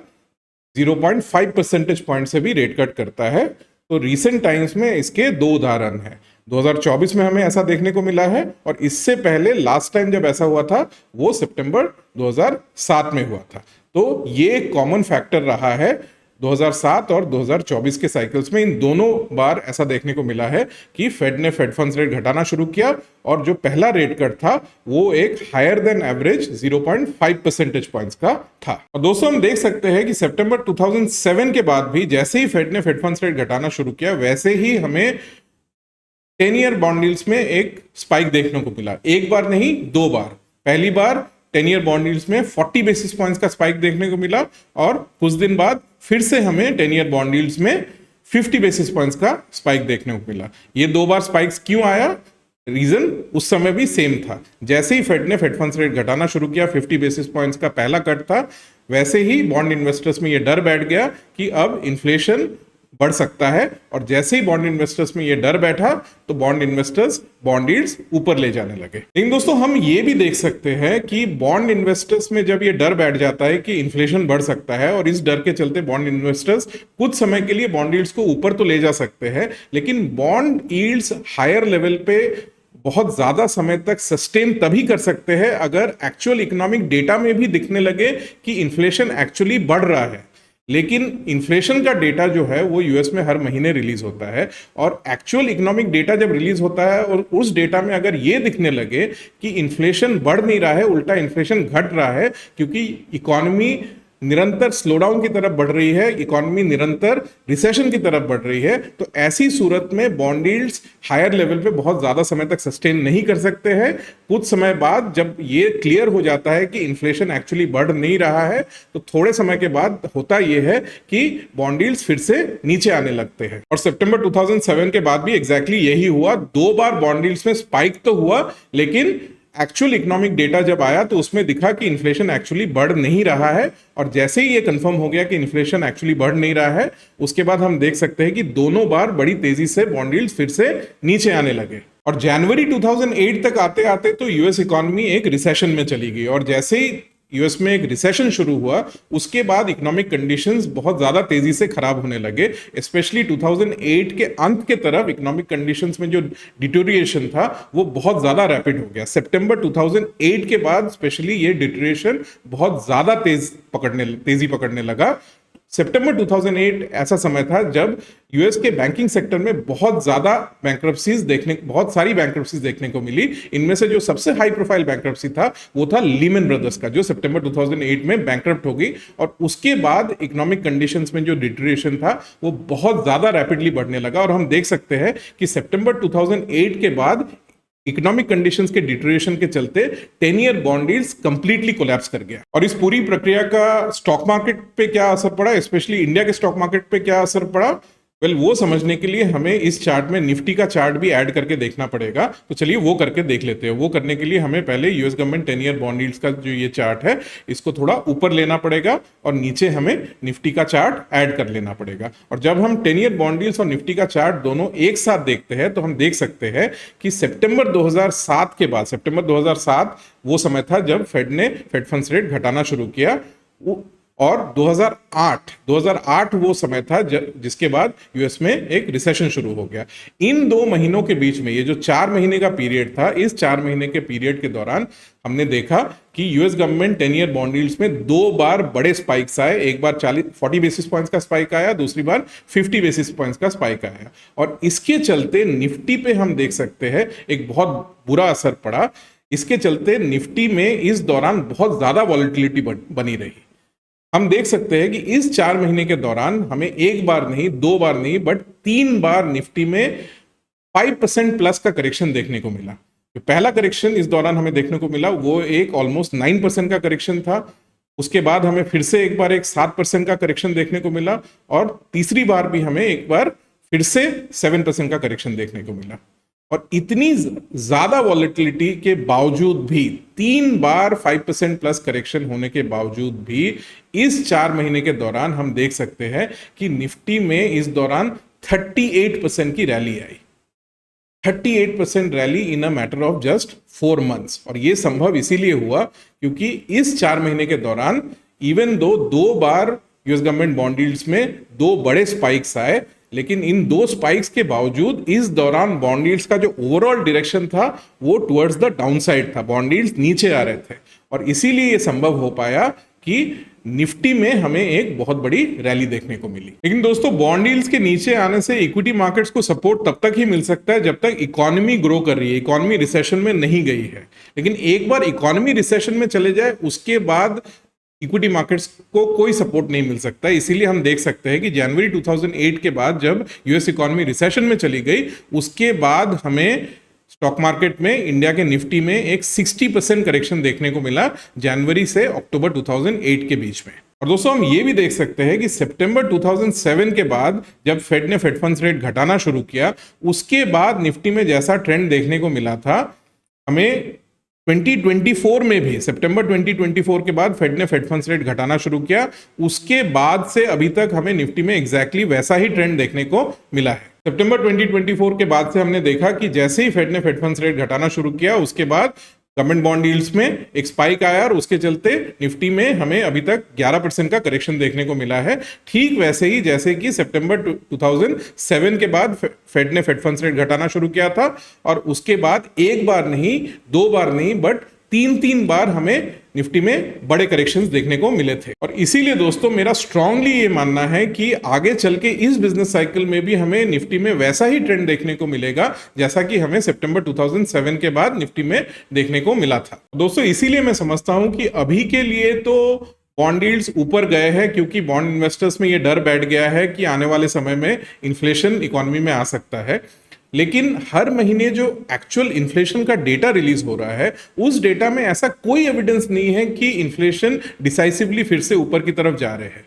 0.5 परसेंटेज पॉइंट से भी रेट कट करता है। तो रीसेंट टाइम्स में इसके दो उदाहरण हैं। 2024 में हमें ऐसा देखने को मिला है, और इससे पहले लास्ट टाइम जब ऐसा हुआ था वो सितंबर 2007 में हुआ था। तो ये एक कॉमन फैक्टर रहा है 2007 और 2024 के साइकिल्स में। इन दोनों बार ऐसा देखने को मिला है कि फेड ने फेड फंड्स रेट घटाना शुरू किया, और जो पहला रेट कट था वो एक higher than average 0.5 percentage points का था। और दोस्तों हम देख सकते हैं कि सितंबर 2007 के बाद भी जैसे ही फेड ने फेड फंड्स रेट घटाना शुरू किया वैसे ही हमें 10 ईयर बॉन्ड यील्ड्स में एक स्पाइक देखने को मिला। एक बार नहीं, दो बार। पहली बार 10 ईयर बॉन्ड यील्ड्स में 40 बेसिस पॉइंट्स का स्पाइक देखने को मिला, और कुछ दिन बाद फिर से हमें 10 ईयर बॉन्ड यील्ड्स में 50 बेसिस पॉइंट्स का स्पाइक देखने को मिला। ये दो बार स्पाइक्स क्यों आया? रीजन उस समय भी सेम था। जैसे ही फेड ने फेड फंड्स रेट घटाना शुरू किया, 50 बेसिस पॉइंट्स का पहला कट था, वैसे ही बॉन्ड इन्वेस्टर्स में ये डर बैठ गया कि अब इन्फ्लेशन बढ़ सकता है, और जैसे ही बॉन्ड इन्वेस्टर्स में ये डर बैठा तो बॉन्ड इन्वेस्टर्स बॉन्ड यील्ड्स ऊपर ले जाने लगे। लेकिन दोस्तों हम ये भी देख सकते हैं कि बॉन्ड इन्वेस्टर्स में जब ये डर बैठ जाता है कि इन्फ्लेशन बढ़ सकता है, और इस डर के चलते बॉन्ड इन्वेस्टर्स कुछ समय के लिए बॉन्ड यील्ड्स को ऊपर तो ले जा सकते हैं, लेकिन बॉन्ड यील्ड्स हायर लेवल पे बहुत ज्यादा समय तक सस्टेन तभी कर सकते हैं अगर एक्चुअल इकोनॉमिक डेटा में भी दिखने लगे कि इन्फ्लेशन एक्चुअली बढ़ रहा है। लेकिन इन्फ्लेशन का डेटा जो है वो यूएस में हर महीने रिलीज होता है, और एक्चुअल इकोनॉमिक डेटा जब रिलीज होता है और उस डेटा में अगर ये दिखने लगे कि इन्फ्लेशन बढ़ नहीं रहा है, उल्टा इन्फ्लेशन घट रहा है, क्योंकि इकोनॉमी निरंतर स्लोडाउन की तरफ बढ़ रही है, इकोनॉमी निरंतर रिसेशन की तरफ बढ़ रही है, तो ऐसी सूरत में बॉन्ड यील्ड्स हायर लेवल पे बहुत ज्यादा समय तक सस्टेन नहीं कर सकते हैं। कुछ समय बाद जब ये क्लियर हो जाता है कि इन्फ्लेशन एक्चुअली बढ़ नहीं रहा है, तो थोड़े समय के बाद होता यह है कि बॉन्ड यील्ड्स फिर से नीचे आने लगते हैं। और सितंबर 2007 के बाद भी एग्जैक्टली यही हुआ। दो बार बॉन्ड यील्ड्स में स्पाइक तो हुआ, लेकिन एक्चुअल इकोनॉमिक डेटा जब आया तो उसमें दिखा कि इन्फ्लेशन एक्चुअली बढ़ नहीं रहा है, और जैसे ही ये कंफर्म हो गया कि इन्फ्लेशन एक्चुअली बढ़ नहीं रहा है, उसके बाद हम देख सकते हैं कि दोनों बार बड़ी तेजी से बॉन्ड यील्ड्स फिर से नीचे आने लगे। और जनवरी 2008 तक आते आते तो यूएस इकोनॉमी एक रिसेशन में चली गई, और जैसे ही यूएस में एक रिसेशन शुरू हुआ उसके बाद इकोनॉमिक कंडीशंस बहुत ज्यादा तेजी से खराब होने लगे। स्पेशली 2008 के अंत के तरफ इकोनॉमिक कंडीशंस में जो डिटोरिएशन था वो बहुत ज्यादा रैपिड हो गया। सितंबर 2008 के बाद स्पेशली ये डिटोरिएशन बहुत ज्यादा तेजी पकड़ने लगा। सितंबर 2008 ऐसा समय था जब यूएस के बैंकिंग सेक्टर में बहुत सारी बैंक्रप्सीज देखने को मिली। इनमें से जो सबसे हाई प्रोफाइल बैंक्रप्सी था वो था लीमन ब्रदर्स का, जो सितंबर 2008 में बैंक्रप्ट हो गई, और उसके बाद इकोनॉमिक कंडीशंस में जो डिटोरिएशन था वो बहुत ज्यादा रैपिडली बढ़ने लगा। और हम देख सकते हैं कि सितंबर 2008 के बाद इकोनॉमिक कंडीशंस के डिटोरिएशन के चलते 10 year bond yields completely collapse कर गया। और इस पूरी प्रक्रिया का स्टॉक मार्केट पे क्या असर पड़ा, स्पेशली इंडिया के स्टॉक मार्केट पे क्या असर पड़ा, वो समझने के लिए हमें इस चार्ट में निफ्टी का चार्ट भी ऐड करके देखना पड़ेगा। तो चलिए वो करके देख लेते हैं। वो करने के लिए हमें पहले US government 10 year bond yields का जो ये चार्ट है इसको थोड़ा ऊपर लेना पड़ेगा और नीचे हमें निफ्टी का चार्ट ऐड कर लेना पड़ेगा। और जब हम 10 ईयर बॉन्ड यील्ड्स और निफ्टी का चार्ट दोनों एक साथ देखते हैं तो हम देख सकते हैं कि सितंबर 2007 के बाद, सितंबर 2007 वो समय था जब फेड ने फेड फंड्स रेट घटाना शुरू किया, और 2008 वो समय था जिसके बाद यूएस में एक रिसेशन शुरू हो गया। इन 2 महीनों के बीच में ये जो 4 महीने का पीरियड था, इस 4 महीने के पीरियड के दौरान हमने देखा कि US government 10 year bond yields में 2 बार बड़े स्पाइक्स आए। एक बार 40 बेसिस पॉइंट्स का स्पाइक आया, दूसरी बार 50 बेसिस पॉइंट्स का स्पाइक आया। और इसके चलते निफ्टी पे हम देख सकते हैं एक बहुत बुरा असर पड़ा। इसके चलते निफ्टी में इस दौरान बहुत ज्यादा वॉलेटिलिटी बनी रही। हम देख सकते हैं कि इस 4 महीने के दौरान हमें एक बार नहीं, 2 बार नहीं, बट 3 बार निफ्टी में 5% प्लस का करेक्शन देखने को मिला। जो पहला करेक्शन इस दौरान हमें देखने को मिला वो एक ऑलमोस्ट 9% का करेक्शन था। उसके बाद हमें फिर से एक बार एक 7% का करेक्शन देखने को मिला, और तीसरी बार भी हमें एक बार फिर से 7% का करेक्शन देखने को मिला। और इतनी ज्यादा वॉलेटिलिटी के बावजूद भी, 3 बार 5% प्लस करेक्शन होने के बावजूद भी इस 4 महीने के दौरान हम देख सकते हैं कि निफ्टी में इस दौरान 38% की rally I. 38% rally in a matter of just 4 months. और यह संभव इसीलिए हुआ क्योंकि इस 4 महीने के दौरान इवन दो 2 बार यूएस गवर्नमेंट बॉन्ड यील्ड्स में 2 बड़े स्पाइक्स आए, लेकिन इन 2 स्पाइक्स के बावजूद इस दौरान बॉन्ड यील्ड्स का जो ओवरऑल डायरेक्शन था वो टुवर्ड्स द डाउनसाइड था। बॉन्ड यील्ड्स नीचे आ रहे थे, और इसीलिए ये संभव हो पाया कि निफ्टी में हमें एक बहुत बड़ी रैली देखने को मिली। लेकिन दोस्तों, बॉन्ड यील्ड्स के नीचे आने से इक्विटी मार्केट्स को सपोर्ट तब तक ही मिल सकता है जब तक इकोनॉमी ग्रो कर रही है, इकोनॉमी रिसेशन में नहीं गई है। लेकिन एक बार इकोनॉमी रिसेशन में चले जाए उसके बाद इक्विटी मार्केट्स को कोई सपोर्ट नहीं मिल सकता। इसीलिए हम देख सकते हैं कि जनवरी 2008 के बाद जब यूएस इकोनॉमी रिसेशन में चली गई, उसके बाद हमें स्टॉक मार्केट में, इंडिया के निफ्टी में एक 60% करेक्शन देखने को मिला जनवरी से अक्टूबर 2008 के बीच में। और दोस्तों, हम ये भी देख सकते हैं कि सितंबर 2007 के बाद जब फेड ने फेड फंड्स रेट घटाना शुरू किया, उसके बाद निफ्टी में जैसा ट्रेंड देखने को मिला था, हमें 2024 में भी, सितंबर 2024 के बाद फेड ने फेड फंड्स रेट घटाना शुरू किया, उसके बाद से अभी तक हमें निफ्टी में एग्जैक्टली वैसा ही ट्रेंड देखने को मिला है। सितंबर 2024 के बाद से हमने देखा कि जैसे ही फेड ने फेड फंड्स रेट घटाना शुरू किया, उसके बाद गवर्नमेंट बॉन्ड यील्ड्स में एक स्पाइक आया, और उसके चलते निफ्टी में हमें अभी तक 11% का करेक्शन देखने को मिला है। ठीक वैसे ही जैसे कि सितंबर 2007 के बाद फेड ने फेड फंड्स रेट घटाना शुरू किया था, और उसके बाद एक बार नहीं, 2 बार नहीं, बट 3 बार हमें निफ्टी में बड़े करेक्शंस देखने को मिले थे। और इसीलिए दोस्तों, मेरा स्ट्रांगली ये मानना है कि आगे चल के इस बिजनेस साइकिल में भी हमें निफ्टी में वैसा ही ट्रेंड देखने को मिलेगा जैसा कि हमें सितंबर 2007 के बाद निफ्टी में देखने को मिला था। दोस्तों, इसीलिए मैं समझता हूं कि अभी के लिए तो बॉन्ड यील्ड्स ऊपर गए हैं, क्योंकि बॉन्ड इन्वेस्टर्स में ये डर बैठ गया है कि आने वाले समय में इन्फ्लेशन इकोनॉमी में आ सकता है। लेकिन हर महीने जो एक्चुअल इन्फ्लेशन का डेटा रिलीज हो रहा है, उस डेटा में ऐसा कोई एविडेंस नहीं है कि इन्फ्लेशन डिसाइसिवली फिर से ऊपर की तरफ जा रहे हैं।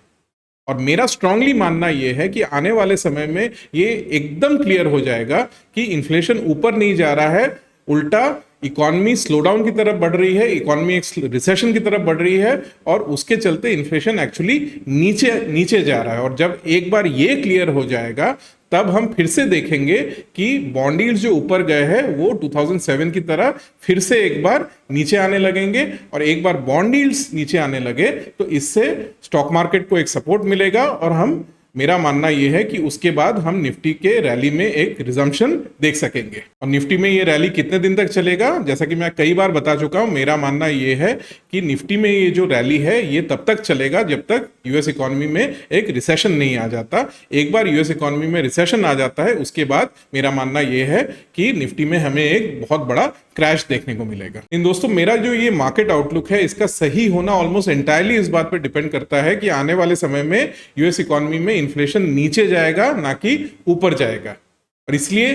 और मेरा स्ट्रांगली मानना यह है कि आने वाले समय में ये एकदम क्लियर हो जाएगा कि इन्फ्लेशन ऊपर नहीं जा रहा है, उल्टा इकोनॉमी स्लोडाउन की तरफ बढ़ रही है, इकोनॉमी एक रिसेशन की तरफ बढ़ रही है, और उसके चलते इन्फ्लेशन एक्चुअली नीचे जा रहा है। और जब एक बार ये क्लियर हो जाएगा, तब हम फिर से देखेंगे कि बॉन्ड यील्ड्स जो ऊपर गए हैं वो 2007 की तरह फिर से एक बार नीचे आने लगेंगे। और एक बार बॉन्ड यील्ड्स नीचे आने लगे तो इससे स्टॉक मार्केट को एक सपोर्ट मिलेगा, और मेरा मानना यह है कि उसके बाद हम निफ्टी के रैली में एक रिजम्पशन देख सकेंगे। और निफ्टी में ये रैली कितने दिन तक चलेगा, जैसा कि मैं कई बार बता चुका हूं, मेरा मानना यह है कि निफ्टी में ये जो रैली है ये तब तक चलेगा जब तक यूएस इकोनॉमी में एक रिसेशन नहीं आ जाता। एक बार यूएस इकोनॉमी में रिसेशन आ जाता है, उसके बाद मेरा मानना यह है कि निफ्टी में हमें एक बहुत बड़ा क्रैश देखने को मिलेगा। इन दोस्तों, मेरा जो ये मार्केट आउटलुक है, इसका सही होना ऑलमोस्ट एंटायरली इस बात पर डिपेंड करता है कि आने वाले समय में यूएस इकोनॉमी में इन्फ्लेशन नीचे जाएगा ना कि ऊपर जाएगा। और इसलिए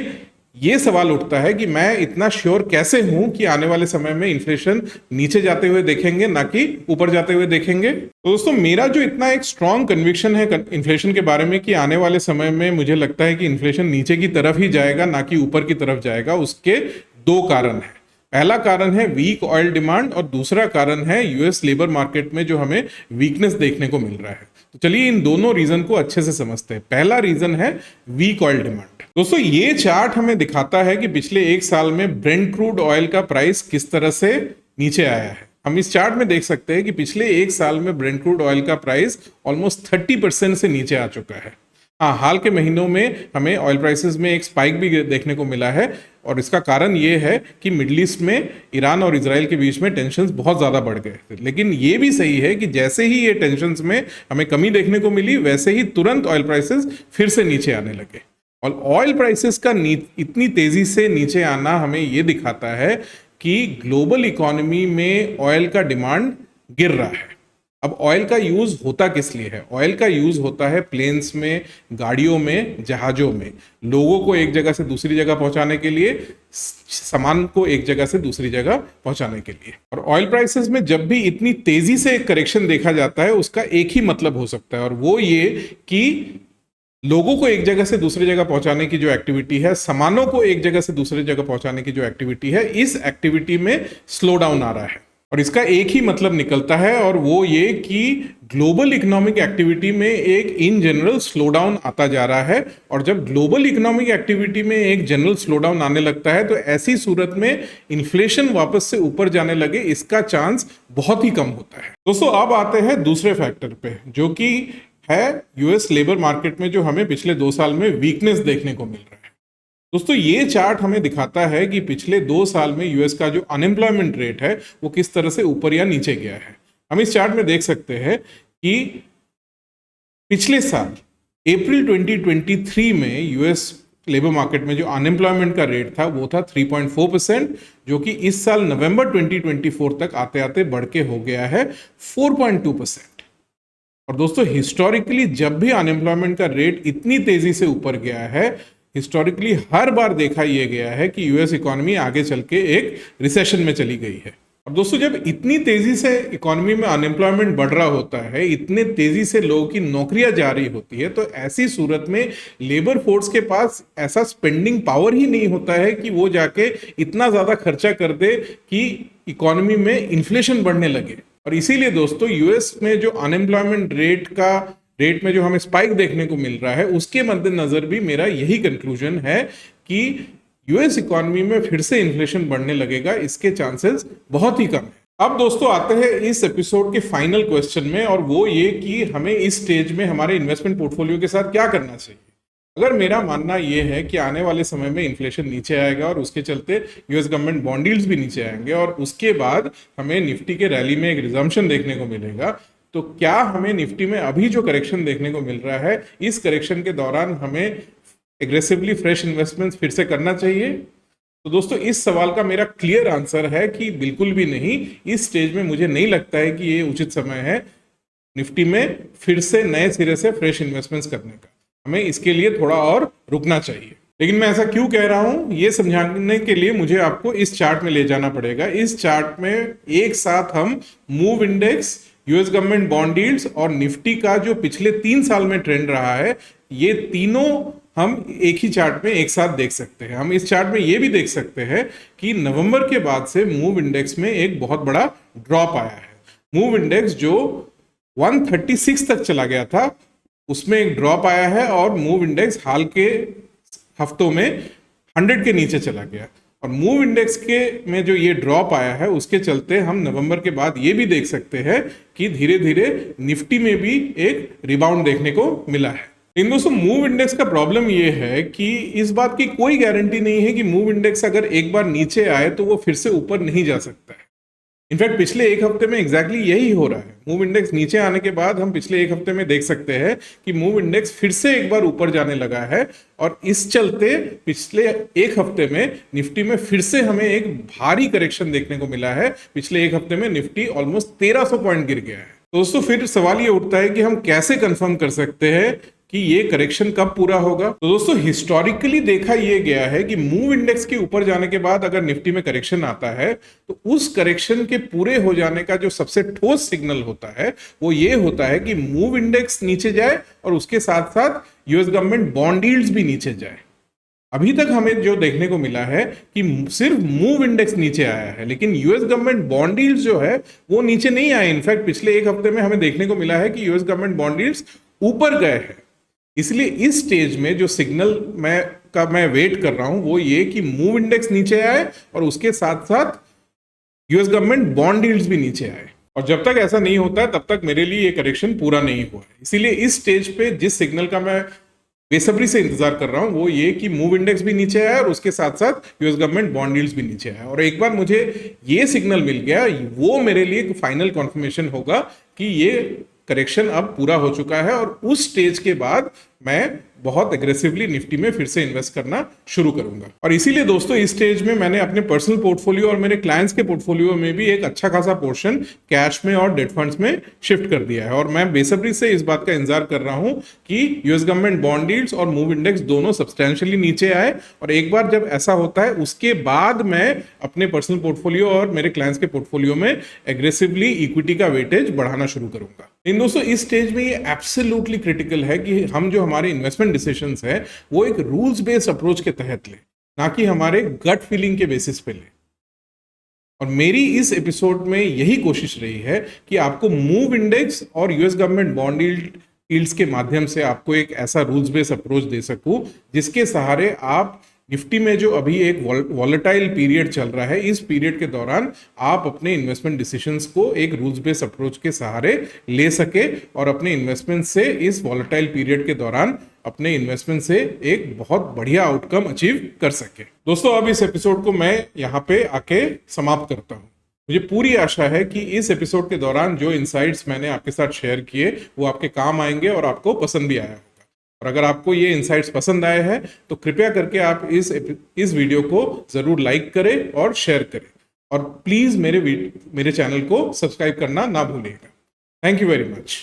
ये सवाल उठता है कि मैं इतना श्योर कैसे हूं कि आने वाले समय में इन्फ्लेशन नीचे जाते हुए देखेंगे ना कि ऊपर जाते हुए देखेंगे। तो दोस्तों मेरा जो इतना एक स्ट्रॉन्ग कन्विक्शन है इन्फ्लेशन के बारे में कि आने वाले समय में मुझे लगता है कि इन्फ्लेशन नीचे की तरफ ही जाएगा ना कि ऊपर की तरफ जाएगा, उसके दो कारण हैं। पहला कारण है वीक ऑयल डिमांड और दूसरा कारण है यूएस लेबर मार्केट में जो हमें वीकनेस देखने को मिल रहा है। तो चलिए इन दोनों रीजन को अच्छे से समझते हैं। पहला रीजन है वीक ऑयल डिमांड। दोस्तों ये चार्ट हमें दिखाता है कि पिछले एक साल में ब्रेंट क्रूड ऑयल का प्राइस किस तरह से नीचे आया है। हम इस चार्ट में देख सकते हैं कि पिछले एक साल में ब्रेंट क्रूड ऑयल का प्राइस ऑलमोस्ट 30% से नीचे आ चुका है। हाँ, हाल के महीनों में हमें ऑयल प्राइसेस में एक स्पाइक भी देखने को मिला है और इसका कारण ये है कि मिडिल ईस्ट में ईरान और इजराइल के बीच में टेंशन्स बहुत ज़्यादा बढ़ गए थे। लेकिन ये भी सही है कि जैसे ही ये टेंशन्स में हमें कमी देखने को मिली वैसे ही तुरंत ऑयल प्राइसेस फिर से नीचे आने लगे। और ऑयल प्राइसेस का इतनी तेज़ी से नीचे आना हमें ये दिखाता है कि ग्लोबल इकोनॉमी में ऑयल का डिमांड गिर रहा है। अब ऑयल का यूज होता किस लिए है? ऑयल का यूज होता है प्लेन्स में, गाड़ियों में, जहाजों में, लोगों को एक जगह से दूसरी जगह पहुंचाने के लिए, सामान को एक जगह से दूसरी जगह पहुंचाने के लिए। और ऑयल प्राइसेस में जब भी इतनी तेजी से एक करेक्शन देखा जाता है उसका एक ही मतलब हो सकता है और वो ये कि लोगों को एक जगह से दूसरी जगह पहुंचाने की जो एक्टिविटी है, सामानों को एक जगह से दूसरी जगह पहुंचाने की जो एक्टिविटी है, इस एक्टिविटी में स्लो डाउन आ रहा है। और इसका एक ही मतलब निकलता है और वो ये कि ग्लोबल इकोनॉमिक एक्टिविटी में एक इन जनरल स्लो डाउन आता जा रहा है। और जब ग्लोबल इकोनॉमिक एक्टिविटी में एक जनरल स्लो डाउन आने लगता है तो ऐसी सूरत में इन्फ्लेशन वापस से ऊपर जाने लगे, इसका चांस बहुत ही कम होता है। दोस्तों अब आते हैं दूसरे फैक्टर पे, जो कि है यूएस लेबर मार्केट में जो हमें पिछले 2 साल में वीकनेस देखने को मिल रहा है। दोस्तों ये चार्ट हमें दिखाता है कि पिछले 2 साल में यूएस का जो अनएम्प्लॉयमेंट रेट है वो किस तरह से ऊपर या नीचे गया है। हम इस चार्ट में देख सकते हैं कि पिछले साल अप्रैल 2023 में यूएस लेबर मार्केट में जो अनएम्प्लॉयमेंट का रेट था वो था 3.4%, जो कि इस साल नवंबर 2024 तक आते आते बढ़ के हो गया है 4.2%। और दोस्तों हिस्टोरिकली जब भी अनएम्प्लॉयमेंट का रेट इतनी तेजी से ऊपर गया है, हिस्टोरिकली हर बार देखा यह गया है कि यूएस इकोनॉमी आगे चल के एक रिसेशन में चली गई है। अब दोस्तों जब इतनी तेजी से इकोनॉमी में अनएम्प्लॉयमेंट बढ़ रहा होता है, इतने तेजी से लोगों की नौकरियां जा रही होती है, तो ऐसी सूरत में लेबर फोर्स के पास ऐसा स्पेंडिंग पावर ही नहीं होता है कि वो जाके इतना ज्यादा खर्चा कर दे कि इकोनॉमी में इन्फ्लेशन बढ़ने लगे। और इसीलिए दोस्तों यूएस में जो अनएम्प्लॉयमेंट रेट में जो हमें स्पाइक देखने को मिल रहा है, उसके मद्देनजर भी मेरा यही कंक्लूजन है कि यूएस इकोनॉमी में फिर से इन्फ्लेशन बढ़ने लगेगा, इसके चांसेस बहुत ही कम है। अब दोस्तों आते हैं इस एपिसोड के फाइनल क्वेश्चन में, और वो ये कि हमें इस स्टेज में हमारे इन्वेस्टमेंट पोर्टफोलियो के साथ क्या करना चाहिए। अगर मेरा मानना यह है कि आने वाले समय में इन्फ्लेशन नीचे आएगा और उसके चलते यूएस गवर्नमेंट बॉन्ड यील्ड्स भी नीचे आएंगे और उसके बाद हमें निफ्टी के रैली में एक रिजम्पशन देखने को मिलेगा, तो क्या हमें निफ्टी में अभी जो करेक्शन देखने को मिल रहा है, इस करेक्शन के दौरान हमें एग्रेसिवली फ्रेश इन्वेस्टमेंट्स फिर से करना चाहिए? तो दोस्तों इस सवाल का मेरा क्लियर आंसर है कि बिल्कुल भी नहीं। इस स्टेज में मुझे नहीं लगता है कि ये उचित समय है निफ्टी में फिर से नए सिरे से फ्रेश इन्वेस्टमेंट्स करने का। हमें इसके लिए थोड़ा और रुकना चाहिए। लेकिन मैं ऐसा क्यों कह रहा हूं, ये समझाने के लिए मुझे आपको इस चार्ट में ले जाना पड़ेगा। इस चार्ट में एक साथ हम move index, US government bond yields और निफ्टी का जो पिछले 3 साल में ट्रेंड रहा है, ये तीनों हम एक ही चार्ट में एक साथ देख सकते हैं। हम इस चार्ट में ये भी देख सकते हैं कि नवंबर के बाद से मूव इंडेक्स में एक बहुत बड़ा ड्रॉप आया है। मूव इंडेक्स जो 136 तक चला गया था, उसमें एक ड्रॉप आया है और मूव इंडेक्स हाल के हफ्तों में 100 के नीचे चला गया। और मूव इंडेक्स के में जो ये ड्रॉप आया है, उसके चलते हम नवंबर के बाद ये भी देख सकते हैं कि धीरे धीरे निफ्टी में भी एक रिबाउंड देखने को मिला है। इन दोस्तों मूव इंडेक्स का प्रॉब्लम ये है कि इस बात की कोई गारंटी नहीं है कि मूव इंडेक्स अगर एक बार नीचे आए तो वो फिर से ऊपर नहीं जा सकता है। इनफैक्ट पिछले एक हफ्ते में एग्जैक्टली यही हो रहा है। मूव इंडेक्स नीचे आने के बाद हम पिछले एक हफ्ते में देख सकते हैं कि मूव इंडेक्स फिर से एक बार ऊपर जाने लगा है और इस चलते पिछले एक हफ्ते में निफ्टी में फिर से हमें एक भारी करेक्शन देखने को मिला है। पिछले एक हफ्ते में निफ्टी ऑलमोस्ट 1300 पॉइंट गिर गया है। दोस्तों फिर सवाल ये उठता है कि हम कैसे कंफर्म कर सकते हैं कि ये करेक्शन कब पूरा होगा। तो दोस्तों हिस्टोरिकली देखा ये गया है कि मूव इंडेक्स के ऊपर जाने के बाद अगर निफ्टी में करेक्शन आता है तो उस करेक्शन के पूरे हो जाने का जो सबसे ठोस सिग्नल होता है वो ये होता है कि मूव इंडेक्स नीचे जाए और उसके साथ साथ यूएस गवर्नमेंट बॉन्ड यील्ड्स भी नीचे जाए। अभी तक हमें जो देखने को मिला है कि सिर्फ मूव इंडेक्स नीचे आया है, लेकिन यूएस गवर्नमेंट बॉन्ड यील्ड्स जो है वो नीचे नहीं आए। इनफैक्ट पिछले एक हफ्ते में हमें देखने को मिला है कि यूएस गवर्नमेंट बॉन्ड यील्ड्स ऊपर गए हैं। इसलिए इस स्टेज में जो सिग्नल मैं वेट कर रहा हूं वो ये कि मूव इंडेक्स नीचे आए और उसके साथ साथ यूएस गवर्नमेंट बॉन्ड यील्ड्स भी नीचे आए। और जब तक ऐसा नहीं होता है तब तक मेरे लिए ये करेक्शन पूरा नहीं हुआ है। इसीलिए इस स्टेज पे जिस सिग्नल का मैं बेसब्री से इंतजार कर रहा हूं वो ये कि मूव इंडेक्स भी नीचे आया और उसके साथ साथ यूएस गवर्नमेंट बॉन्ड यील्ड्स भी नीचे आया। और एक बार मुझे ये सिग्नल मिल गया वो मेरे लिए फाइनल कॉन्फर्मेशन होगा कि ये करेक्शन अब पूरा हो चुका है और उस स्टेज के बाद मैं बहुत एग्रेसिवली निफ्टी में फिर से इन्वेस्ट करना शुरू करूंगा। और इसीलिए दोस्तों इस स्टेज में मैंने अपने पर्सनल पोर्टफोलियो और मेरे क्लाइंट्स के पोर्टफोलियो में भी एक अच्छा खासा पोर्शन कैश में और डेट फंड्स में शिफ्ट कर दिया है। और मैं बेसब्री से इस बात का इंतजार कर रहा हूं कि यूएस गवर्नमेंट बॉन्ड यील्ड्स और मूव इंडेक्स दोनों सब्सटेंशियली नीचे आए। और एक बार जब ऐसा होता है उसके बाद मैं अपने पर्सनल पोर्टफोलियो और मेरे क्लाइंट्स के पोर्टफोलियो में एग्रेसिवली इक्विटी का वेटेज बढ़ाना शुरू करूंगा। इन दोस्तों इस स्टेज में ये एब्सोल्युटली क्रिटिकल है कि हम जो हमारे इन्वेस्टमेंट डिसीजंस है वो एक रूल्स बेस्ड अप्रोच के तहत ले, ना कि हमारे गट फीलिंग के बेसिस पे ले। और मेरी इस एपिसोड में यही कोशिश रही है कि आपको मूव इंडेक्स और यूएस गवर्नमेंट बॉन्ड यील्ड्स के माध्यम से आपको एक ऐसा रूल्स बेस्ड अप्रोच दे सकूं जिसके सहारे आप निफ्टी में जो अभी एक वॉलेटाइल पीरियड चल रहा है इस पीरियड के दौरान आप अपने इन्वेस्टमेंट डिसीजंस को एक रूल्स बेस्ड अप्रोच के सहारे ले सके और अपने इन्वेस्टमेंट से इस वॉलेटाइल पीरियड के दौरान अपने इन्वेस्टमेंट से एक बहुत बढ़िया आउटकम अचीव कर सके। दोस्तों अब इस एपिसोड को मैं यहाँ पे आके समाप्त करता हूँ। मुझे पूरी आशा है कि इस एपिसोड के दौरान जो इनसाइट्स मैंने आपके साथ शेयर किए वो आपके काम आएंगे और आपको पसंद भी आया होगा। और अगर आपको ये इनसाइट्स पसंद आए हैं तो कृपया करके आप इस वीडियो को जरूर लाइक करें और शेयर करें और प्लीज मेरे चैनल को सब्सक्राइब करना ना भूलिएगा। Thank you very much.